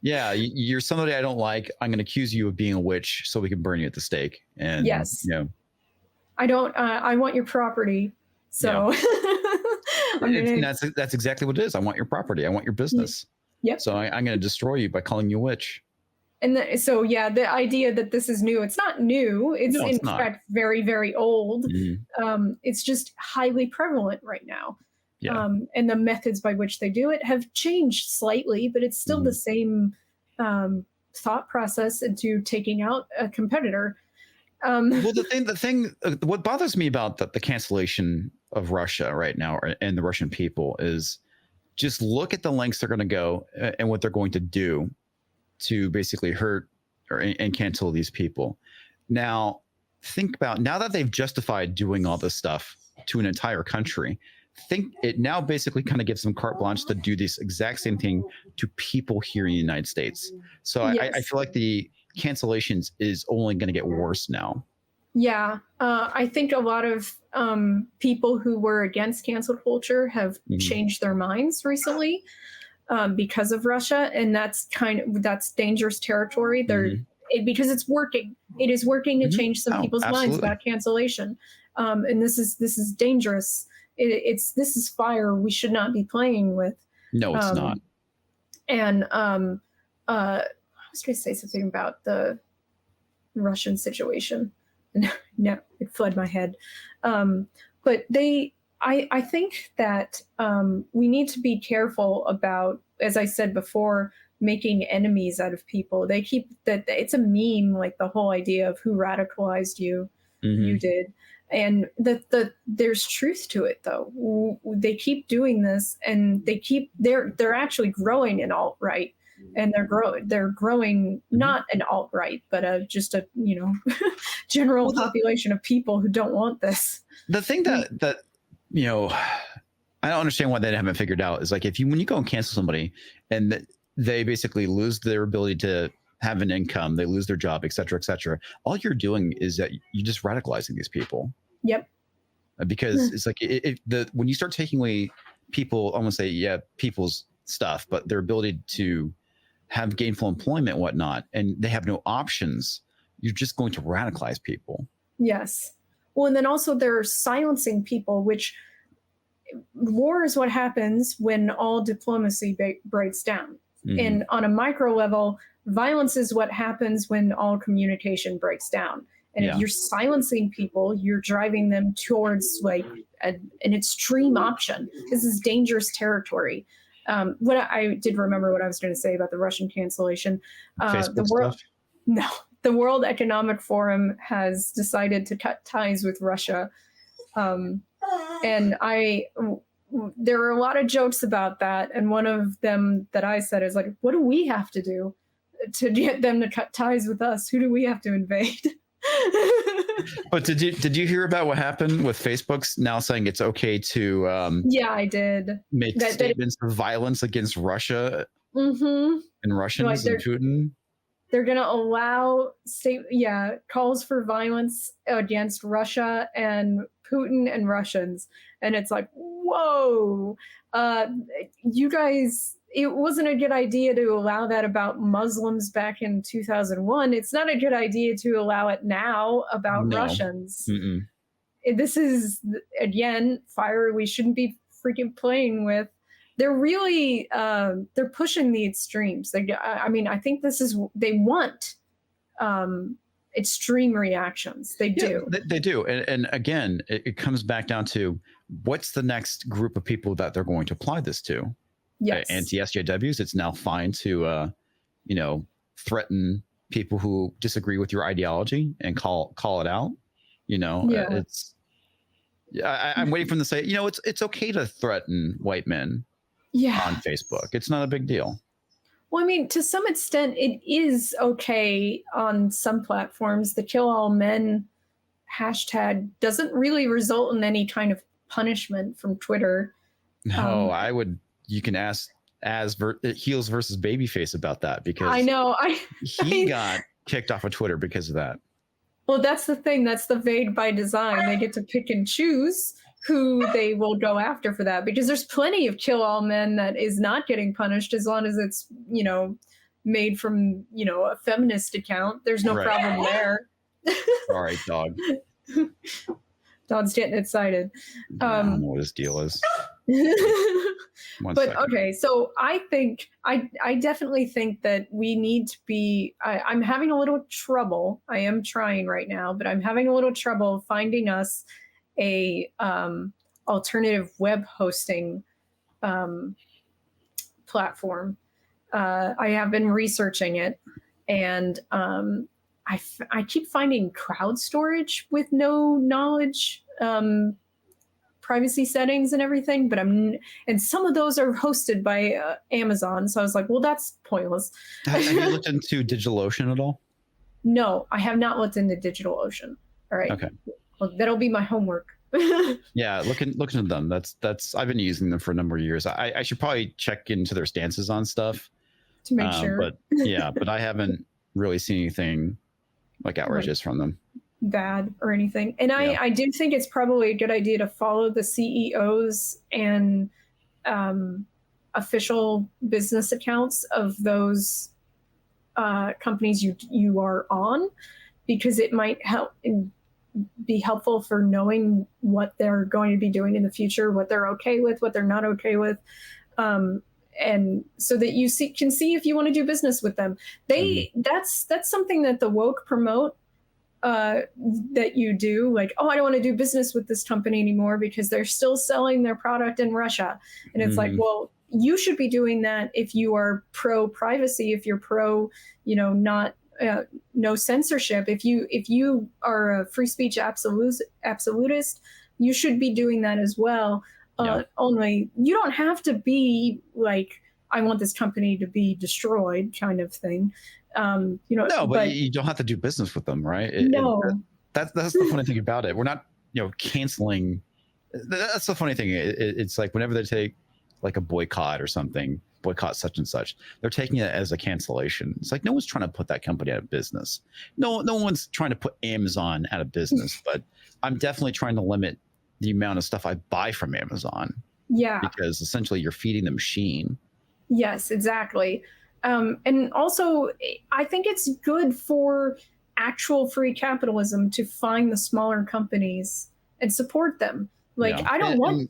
You're somebody I don't like. I'm going to accuse you of being a witch so we can burn you at the stake. And I don't. I want your property. So that's exactly what it is. I want your property. I want your business. Yep. So I'm going to destroy you by calling you a witch. And the idea that this is new, it's not new. It's in fact very, very old. It's just highly prevalent right now. And the methods by which they do it have changed slightly, but it's still the same thought process into taking out a competitor. Well, the thing, what bothers me about the cancellation of Russia right now and the Russian people is just look at the lengths they're going to go and what they're going to do to basically hurt and cancel these people. Now, think about now that they've justified doing all this stuff to an entire country. Think it now basically kind of gives them carte blanche to do this exact same thing to people here in the United States. So I feel like the cancellations is only going to get worse now. Yeah, I think a lot of people who were against cancel culture have changed their minds recently. Because of Russia, and that's dangerous territory. Because it's working. It is working to change some people's minds about cancellation, and this is dangerous. This is fire we should not be playing with. No, it's not. And I was going to say something about the Russian situation. No, it fled my head. But I think that we need to be careful about, as I said before, making enemies out of people. They keep that it's a meme, like the whole idea of who radicalized you. You did, and there's truth to it though. They keep doing this, and they're actually growing in alt-right, and they're growing not an alt-right, but just a general population of people who don't want this. The thing that I don't understand why they haven't figured out is like when you go and cancel somebody and they basically lose their ability to have an income, they lose their job, et cetera, all you're doing is that you're just radicalizing these people. Yep. Because it's like when you start taking away people, I won't say people's stuff, but their ability to have gainful employment and whatnot, and they have no options, you're just going to radicalize people. Yes. Well, and then also they're silencing people, which war is what happens when all diplomacy breaks down. And on a micro level, violence is what happens when all communication breaks down. And if you're silencing people, you're driving them towards like an extreme option. This is dangerous territory. What I did remember what I was going to say about the Russian cancellation. Facebook stuff? No, the World Economic Forum has decided to cut ties with Russia. And there are a lot of jokes about that. And one of them that I said is like, what do we have to do to get them to cut ties with us? Who do we have to invade? But did you hear about what happened with Facebook's now saying it's okay to yeah, I did make statements of violence against Russia and Russians and Putin? They're going to allow calls for violence against Russia and Putin and Russians. And it's like, whoa, you guys, it wasn't a good idea to allow that about Muslims back in 2001. It's not a good idea to allow it now about Russians. This is, again, fire we shouldn't be freaking playing with. They're really, they're pushing the extremes. I mean, I think they want extreme reactions. They do. They do. And again, it comes back down to what's the next group of people that they're going to apply this to? Yes. Anti-SJWs, it's now fine to, threaten people who disagree with your ideology and call it out. I'm waiting for them to say, it's okay to threaten white men on Facebook. It's not a big deal. Well, I mean, to some extent, it is okay on some platforms. The Kill All Men hashtag doesn't really result in any kind of punishment from Twitter. No, you can ask Heels versus Babyface about that, because I know he got kicked off of Twitter because of that. Well, that's the thing. That's the vague by design. They get to pick and choose who they will go after for that, because there's plenty of Kill All Men that is not getting punished as long as it's, made from, a feminist account. There's no problem there. All right, dog. Dog's getting excited. I don't know what his deal is. Okay, so I think I definitely think that we need to be. I'm having a little trouble. I am trying right now, but I'm having a little trouble finding us a alternative web hosting platform. I have been researching it, and I keep finding crowd storage with no knowledge, privacy settings and everything, but and some of those are hosted by Amazon. So I was like, well, that's pointless. Have you looked into DigitalOcean at all? No, I have not looked into DigitalOcean. All right. Okay. Well, that'll be my homework. Yeah, look into them. That's I've been using them for a number of years. I should probably check into their stances on stuff to make sure. But I haven't really seen anything like outrageous from them, bad or anything. And I do think it's probably a good idea to follow the CEOs and official business accounts of those companies you are on, because it might be helpful for knowing what they're going to be doing in the future, what they're okay with, what they're not okay with. And so that you can see if you want to do business with them. That's something that the woke promote, that you do, like, oh, I don't want to do business with this company anymore because they're still selling their product in Russia. And it's like, well, you should be doing that if you are pro privacy, if you're pro, not no censorship. If you are a free speech absolutist, you should be doing that as well. Only you don't have to be like, I want this company to be destroyed kind of thing. No, but you don't have to do business with them, right? That's the funny thing about it. We're not, canceling. That's the funny thing. It's like whenever they take like a boycott or something, boycott such and such, they're taking it as a cancellation. It's like no one's trying to put that company out of business. No one's trying to put Amazon out of business. But I'm definitely trying to limit the amount of stuff I buy from Amazon. Yeah, because essentially you're feeding the machine. Yes, exactly. And also, I think it's good for actual free capitalism to find the smaller companies and support them. Like, I don't want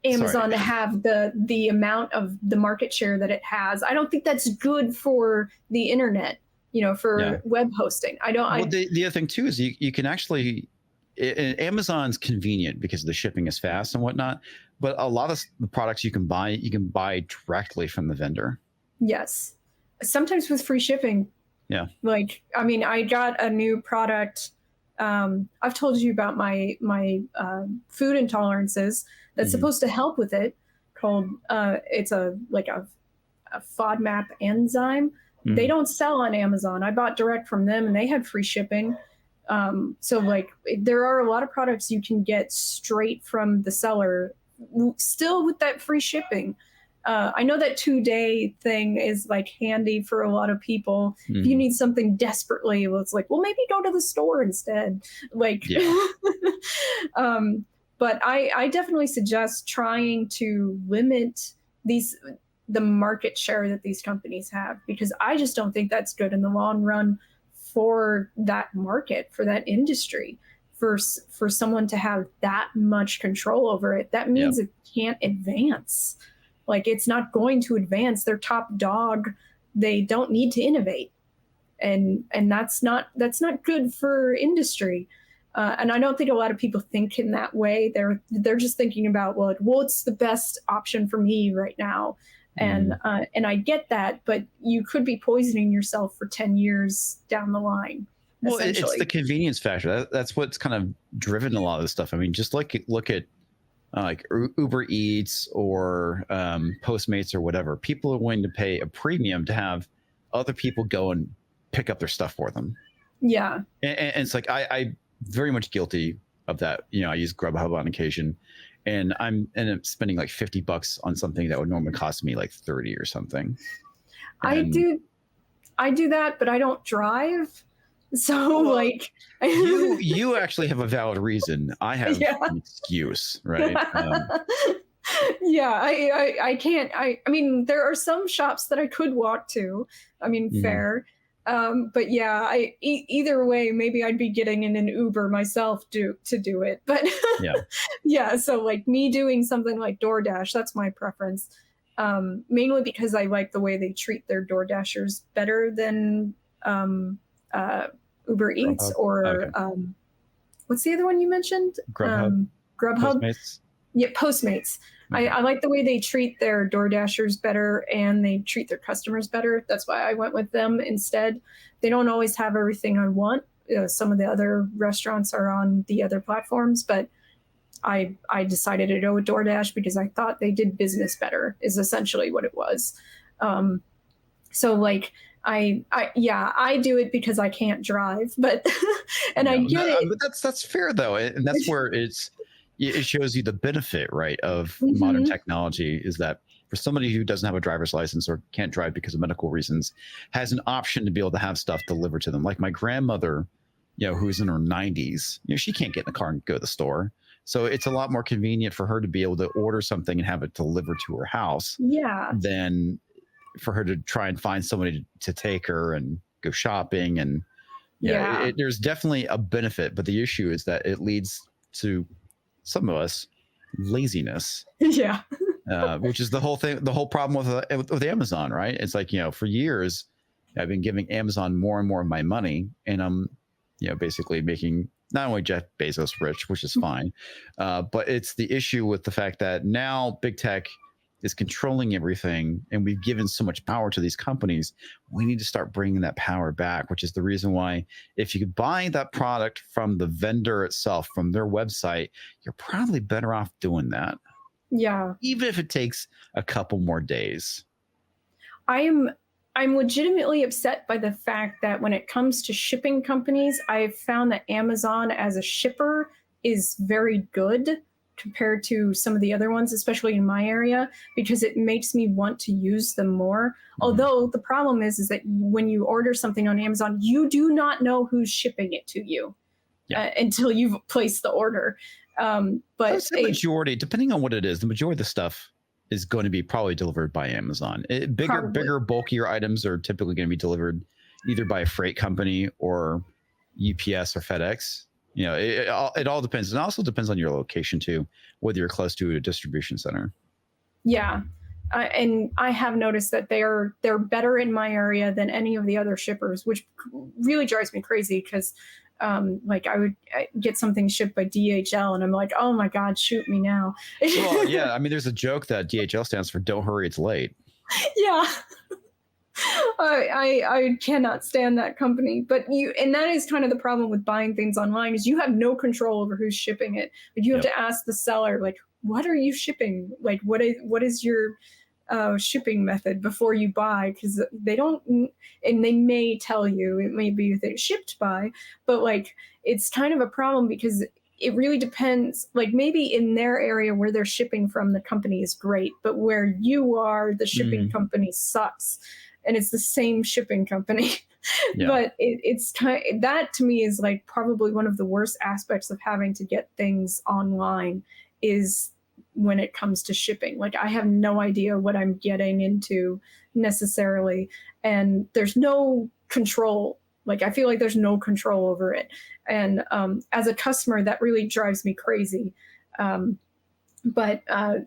Amazon to have the amount of the market share that it has. I don't think that's good for the internet, for web hosting. The other thing too is you can actually, Amazon's convenient because the shipping is fast and whatnot, but a lot of the products you can buy directly from the vendor. Yes, sometimes with free shipping. Yeah. Like, I mean, I got a new product. I've told you about my food intolerances that's supposed to help with it. Called it's a FODMAP enzyme. They don't sell on Amazon. I bought direct from them, and they had free shipping. So like, there are a lot of products you can get straight from the seller, still with that free shipping. I know that 2-day thing is like handy for a lot of people. If you need something desperately, well, it's like, well, maybe go to the store instead. Like, but I definitely suggest trying to limit the market share that these companies have, because I just don't think that's good in the long run for that market, for that industry. For someone to have that much control over it, that means it can't advance. Like, it's not going to advance. They're top dog. They don't need to innovate, and that's not good for industry. And I don't think a lot of people think in that way. They're just thinking about, well, what's the best option for me right now, and I get that, but you could be poisoning yourself for 10 years down the line. Well, it's the convenience factor. That's what's kind of driven a lot of this stuff. I mean, just look at like Uber Eats or Postmates or whatever. People are willing to pay a premium to have other people go and pick up their stuff for them. Yeah. And it's like, I very much guilty of that. You know, I use Grubhub on occasion, and I'm end up spending like $50 on something that would normally cost me like 30 or something. And I do that, but I don't drive. So, well, like, you actually have a valid reason. I have an excuse, right? I can't. I mean, there are some shops that I could walk to. I mean, fair. But yeah, either way, maybe I'd be getting in an Uber myself to do it. But so like me doing something like DoorDash, that's my preference. Mainly because I like the way they treat their DoorDashers better than Uber Eats or what's the other one you mentioned? Grubhub. Postmates. Yeah, Postmates. I like the way they treat their DoorDashers better, and they treat their customers better. That's why I went with them instead. They don't always have everything I want. Some of the other restaurants are on the other platforms, but I decided to go with DoorDash because I thought they did business better, is essentially what it was. So like, I do it because I can't drive, but I get it. But that's fair though, and that's where it shows you the benefit, right, of modern technology, is that for somebody who doesn't have a driver's license or can't drive because of medical reasons, has an option to be able to have stuff delivered to them. Like my grandmother, you know, who's in her 90s, you know, she can't get in the car and go to the store. So it's a lot more convenient for her to be able to order something and have it delivered to her house than for her to try and find somebody to take her and go shopping. And there's definitely a benefit, but the issue is that it leads to some of us laziness. Which is the whole problem with Amazon, right? It's like, you know, for years I've been giving Amazon more and more of my money, and I'm, you know, basically making not only Jeff Bezos rich, which is fine, but it's the issue with the fact that now big tech is controlling everything, and we've given so much power to these companies. We need to start bringing that power back, which is the reason why if you could buy that product from the vendor itself, from their website, you're probably better off doing that. Yeah. Even if it takes a couple more days. I'm legitimately upset by the fact that when it comes to shipping companies, I've found that Amazon as a shipper is very good compared to some of the other ones, especially in my area, because it makes me want to use them more. Although the problem is that when you order something on Amazon, you do not know who's shipping it to you until you've placed the order. But that's the majority, depending on what it is, the majority of the stuff is going to be probably delivered by Amazon. Bigger, bulkier items are typically going to be delivered either by a freight company or UPS or FedEx. You know, it all depends. And it also depends on your location too, whether you're close to a distribution center. Yeah. And I have noticed that they're better in my area than any of the other shippers, which really drives me crazy because like I would get something shipped by DHL and I'm like, oh my God, shoot me now. Well, yeah, I mean, there's a joke that DHL stands for "Don't hurry, it's late." Yeah. I cannot stand that company, but and that is kind of the problem with buying things online, is you have no control over who's shipping it. But you have to ask the seller, like, what are you shipping? Like, what is your shipping method before you buy? Because they don't, and they may tell you, it may be that it's shipped by, but like, it's kind of a problem because it really depends. Like, maybe in their area where they're shipping from, the company is great, but where you are, the shipping company sucks. And it's the same shipping company. But it's that to me is like probably one of the worst aspects of having to get things online, is when it comes to shipping. Like, I have no idea what I'm getting into necessarily, and there's no control. Like, I feel like there's no control over it. And as a customer, that really drives me crazy. But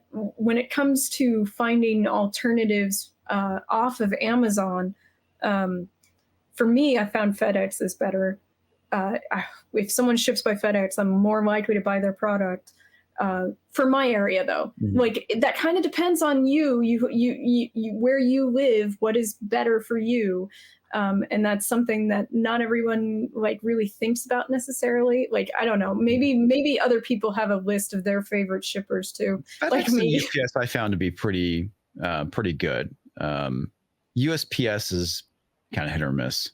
when it comes to finding alternatives off of Amazon, for me, I found FedEx is better. If someone ships by FedEx, I'm more likely to buy their product. For my area, though, like, that kind of depends on you, where you live, what is better for you. And that's something that not everyone like really thinks about necessarily. Like, I don't know, maybe other people have a list of their favorite shippers too. FedEx like me. And UPS I found to be pretty good. USPS is kind of hit or miss.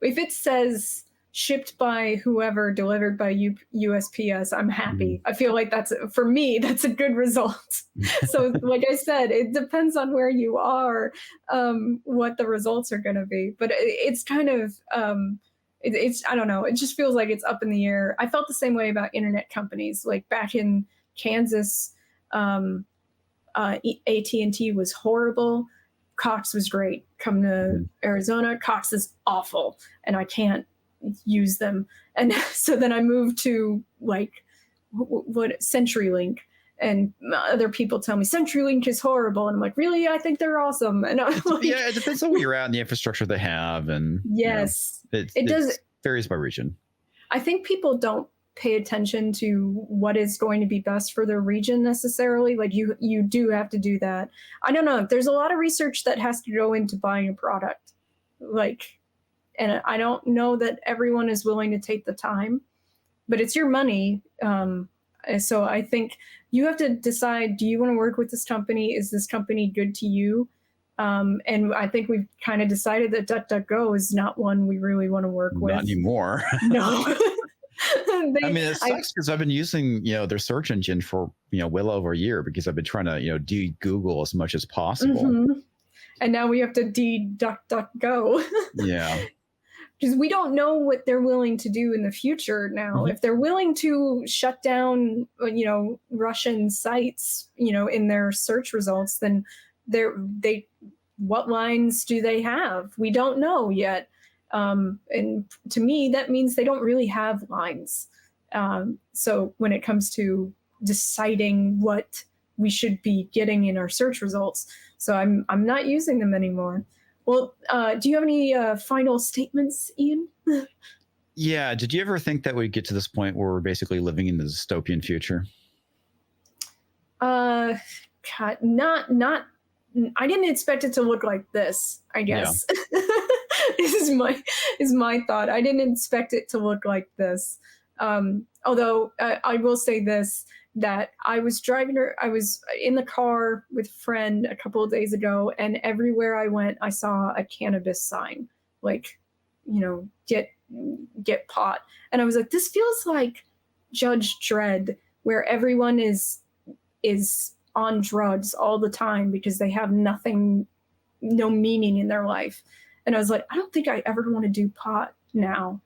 If it says shipped by whoever, delivered by USPS, I'm happy. I feel like for me, that's a good result. So like I said, it depends on where you are, what the results are going to be. But it's kind of, it's I don't know, it just feels like it's up in the air. I felt the same way about internet companies. Like, back in Kansas, AT&T was horrible. Cox was great. Come to Arizona, Cox is awful, and I can't use them. And so then I moved to like what CenturyLink, and other people tell me CenturyLink is horrible, and I'm like, really? I think they're awesome. And I'm like, yeah, it depends on where you're at and the infrastructure they have, and yes, it does varies by region. I think people don't pay attention to what is going to be best for their region necessarily. Like, you do have to do that. I don't know. There's a lot of research that has to go into buying a product. Like, and I don't know that everyone is willing to take the time, but it's your money. So I think you have to decide, do you want to work with this company? Is this company good to you? And I think we've kind of decided that DuckDuckGo is not one we really want to work with. Not anymore. No. I mean, it sucks because I've been using, their search engine for, well over a year, because I've been trying to, de-Google as much as possible. And now we have to de-DuckDuckGo. Yeah. Because we don't know what they're willing to do in the future now. If they're willing to shut down, Russian sites, in their search results, then what lines do they have? We don't know yet. And to me, that means they don't really have lines. So when it comes to deciding what we should be getting in our search results, so I'm not using them anymore. Well, do you have any final statements, Ian? Yeah. Did you ever think that we'd get to this point where we're basically living in the dystopian future? God, not. I didn't expect it to look like this, I guess. Yeah. This is my thought. I didn't expect it to look like this. Although I will say this, that I was in the car with a friend a couple of days ago, and everywhere I went, I saw a cannabis sign, like, get pot. And I was like, this feels like Judge Dredd, where everyone is on drugs all the time because they have no meaning in their life. And I was like, I don't think I ever want to do pot now.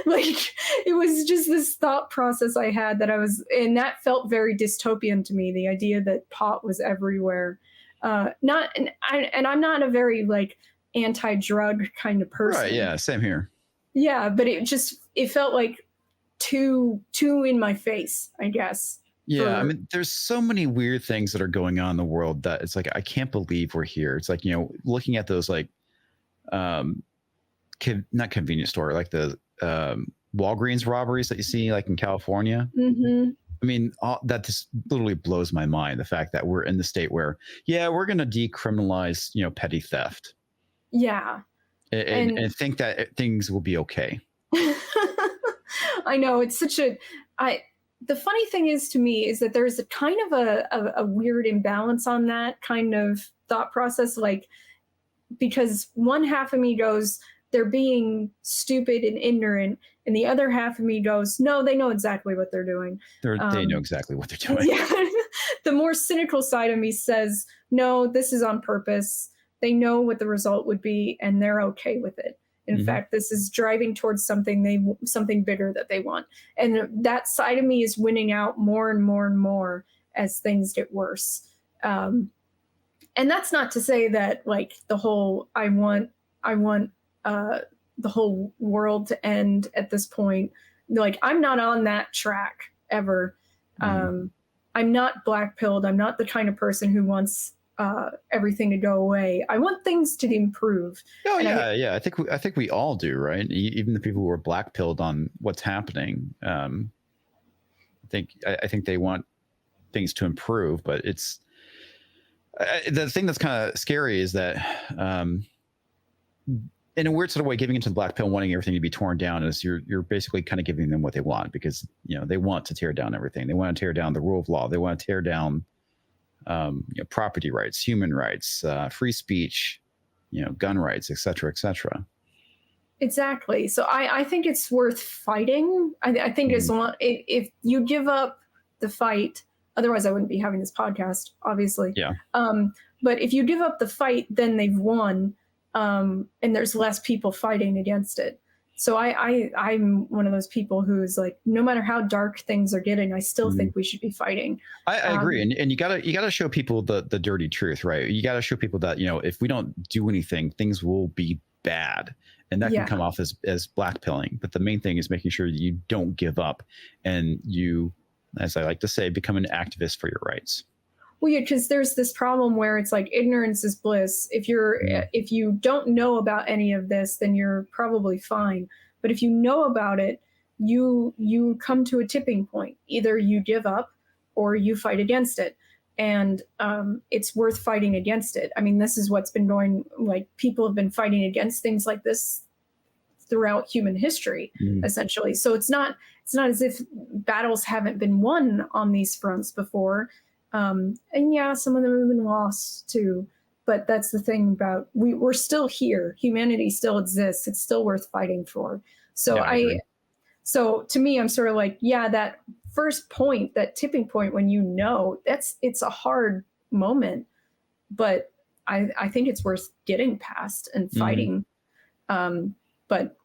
Like, it was just this thought process I had and that felt very dystopian to me, the idea that pot was everywhere. And I'm not a very like anti-drug kind of person. Right, yeah, same here. Yeah, but it felt like too in my face, I guess. Yeah, I mean, there's so many weird things that are going on in the world that it's like, I can't believe we're here. It's like, looking at those like not convenience store, like the Walgreens robberies that you see like in California. I mean, that just literally blows my mind. The fact that we're in the state where, we're going to decriminalize, petty theft. Yeah. And think that things will be okay. I know, it's such the funny thing is to me is that there's a kind of a weird imbalance on that kind of thought process, like, because one half of me goes, they're being stupid and ignorant, and the other half of me goes, no, they know exactly what they're doing. They know exactly what they're doing. Yeah. The more cynical side of me says, no, this is on purpose. They know what the result would be, and they're okay with it. In fact, this is driving towards something bigger that they want. And that side of me is winning out more and more and more as things get worse. And that's not to say that like the whole, I want the whole world to end at this point. Like, I'm not on that track ever. I'm not black-pilled. I'm not the kind of person who wants everything to go away. I want things to improve. Oh, yeah. I think we all do, right? Even the people who are black-pilled on what's happening. I think they want things to improve, but it's the thing that's kind of scary is that in a weird sort of way, giving into the black pill, wanting everything to be torn down, is you're basically kind of giving them what they want, because they want to tear down everything. They want to tear down the rule of law. They want to tear down property rights, human rights, free speech, gun rights, et cetera, et cetera. Exactly. So I think it's worth fighting. I think as long if you give up the fight, otherwise I wouldn't be having this podcast, obviously. Yeah. But if you give up the fight, then they've won. And there's less people fighting against it. So I'm one of those people who's like, no matter how dark things are getting, I still think we should be fighting. I agree. And you gotta show people the dirty truth, right? You gotta show people that, if we don't do anything, things will be bad. And that can come off as blackpilling. But the main thing is making sure that you don't give up and you, as I like to say, become an activist for your rights. Well, yeah, because there's this problem where it's like ignorance is bliss. If you don't know about any of this, then you're probably fine. But if you know about it, you come to a tipping point. Either you give up or you fight against it. And it's worth fighting against it. I mean, this is what's been going, like, people have been fighting against things like this throughout human history, essentially. So it's not as if battles haven't been won on these fronts before. And yeah, some of them have been lost too, but that's the thing about we're still here. Humanity still exists. It's still worth fighting for. So so to me, I'm sort of like, yeah, that first point, that tipping point, when it's a hard moment, but I think it's worth getting past and fighting. But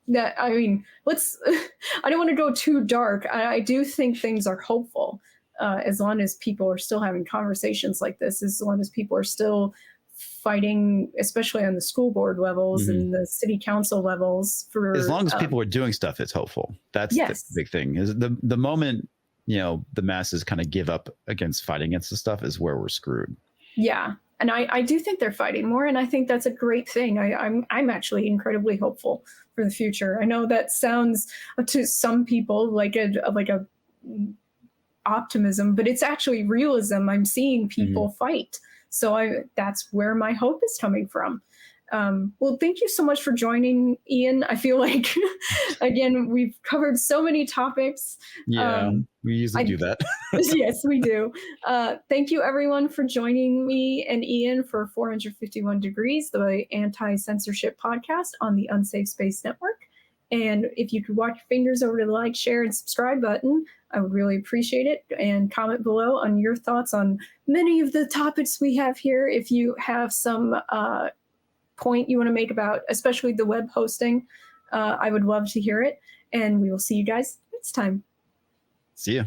that, I mean, I don't want to go too dark. I do think things are hopeful. As long as people are still having conversations like this, as long as people are still fighting, especially on the school board levels and the city council levels, for as long as people are doing stuff, it's hopeful. That's the big thing. Is the moment the masses kind of give up against fighting against the stuff is where we're screwed. Yeah, and I do think they're fighting more, and I think that's a great thing. I'm actually incredibly hopeful for the future. I know that sounds to some people like a optimism, but it's actually realism. I'm seeing people fight. So that's where my hope is coming from. Well, thank you so much for joining, Ian. I feel like, again, we've covered so many topics. Yeah, we usually do that. Yes, we do. Thank you, everyone, for joining me and Ian for 451 Degrees, the Anti-Censorship podcast on the Unsafe Space Network. And if you could walk your fingers over to the like, share, and subscribe button, I would really appreciate it. And comment below on your thoughts on many of the topics we have here. If you have some point you want to make about, especially the web hosting, I would love to hear it. And we will see you guys next time. See ya.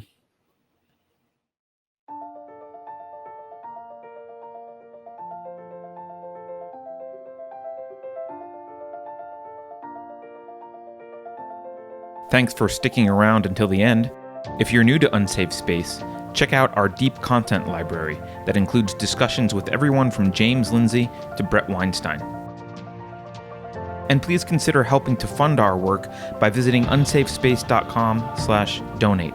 Thanks for sticking around until the end. If you're new to Unsafe Space, check out our deep content library that includes discussions with everyone from James Lindsay to Brett Weinstein. And please consider helping to fund our work by visiting unsafespace.com/donate.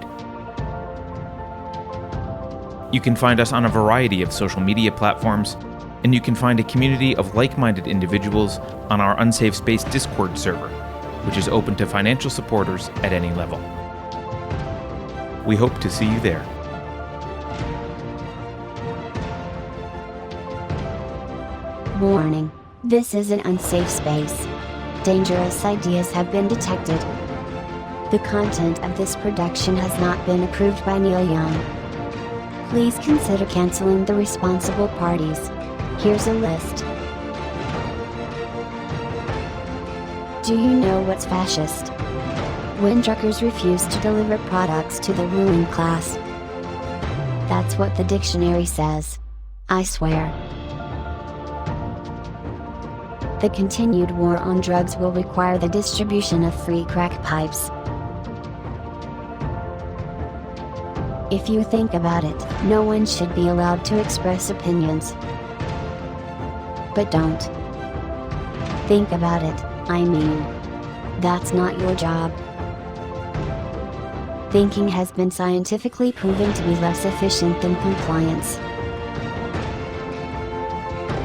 You can find us on a variety of social media platforms, and you can find a community of like-minded individuals on our Unsafe Space Discord server, which is open to financial supporters at any level. We hope to see you there. Warning. This is an unsafe space. Dangerous ideas have been detected. The content of this production has not been approved by Neil Young. Please consider canceling the responsible parties. Here's a list. Do you know what's fascist? When truckers refuse to deliver products to the ruling class. That's what the dictionary says. I swear. The continued war on drugs will require the distribution of free crack pipes. If you think about it, no one should be allowed to express opinions. But don't. Think about it, I mean. That's not your job. Thinking has been scientifically proven to be less efficient than compliance.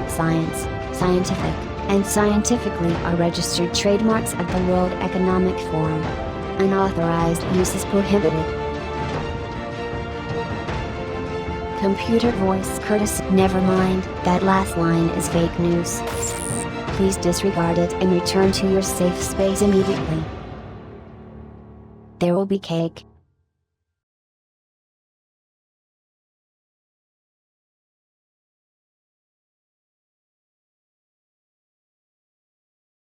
Science, scientific, and scientifically are registered trademarks of the World Economic Forum. Unauthorized use is prohibited. Computer voice courtesy. Never mind, that last line is fake news. Please disregard it and return to your safe space immediately. There will be cake.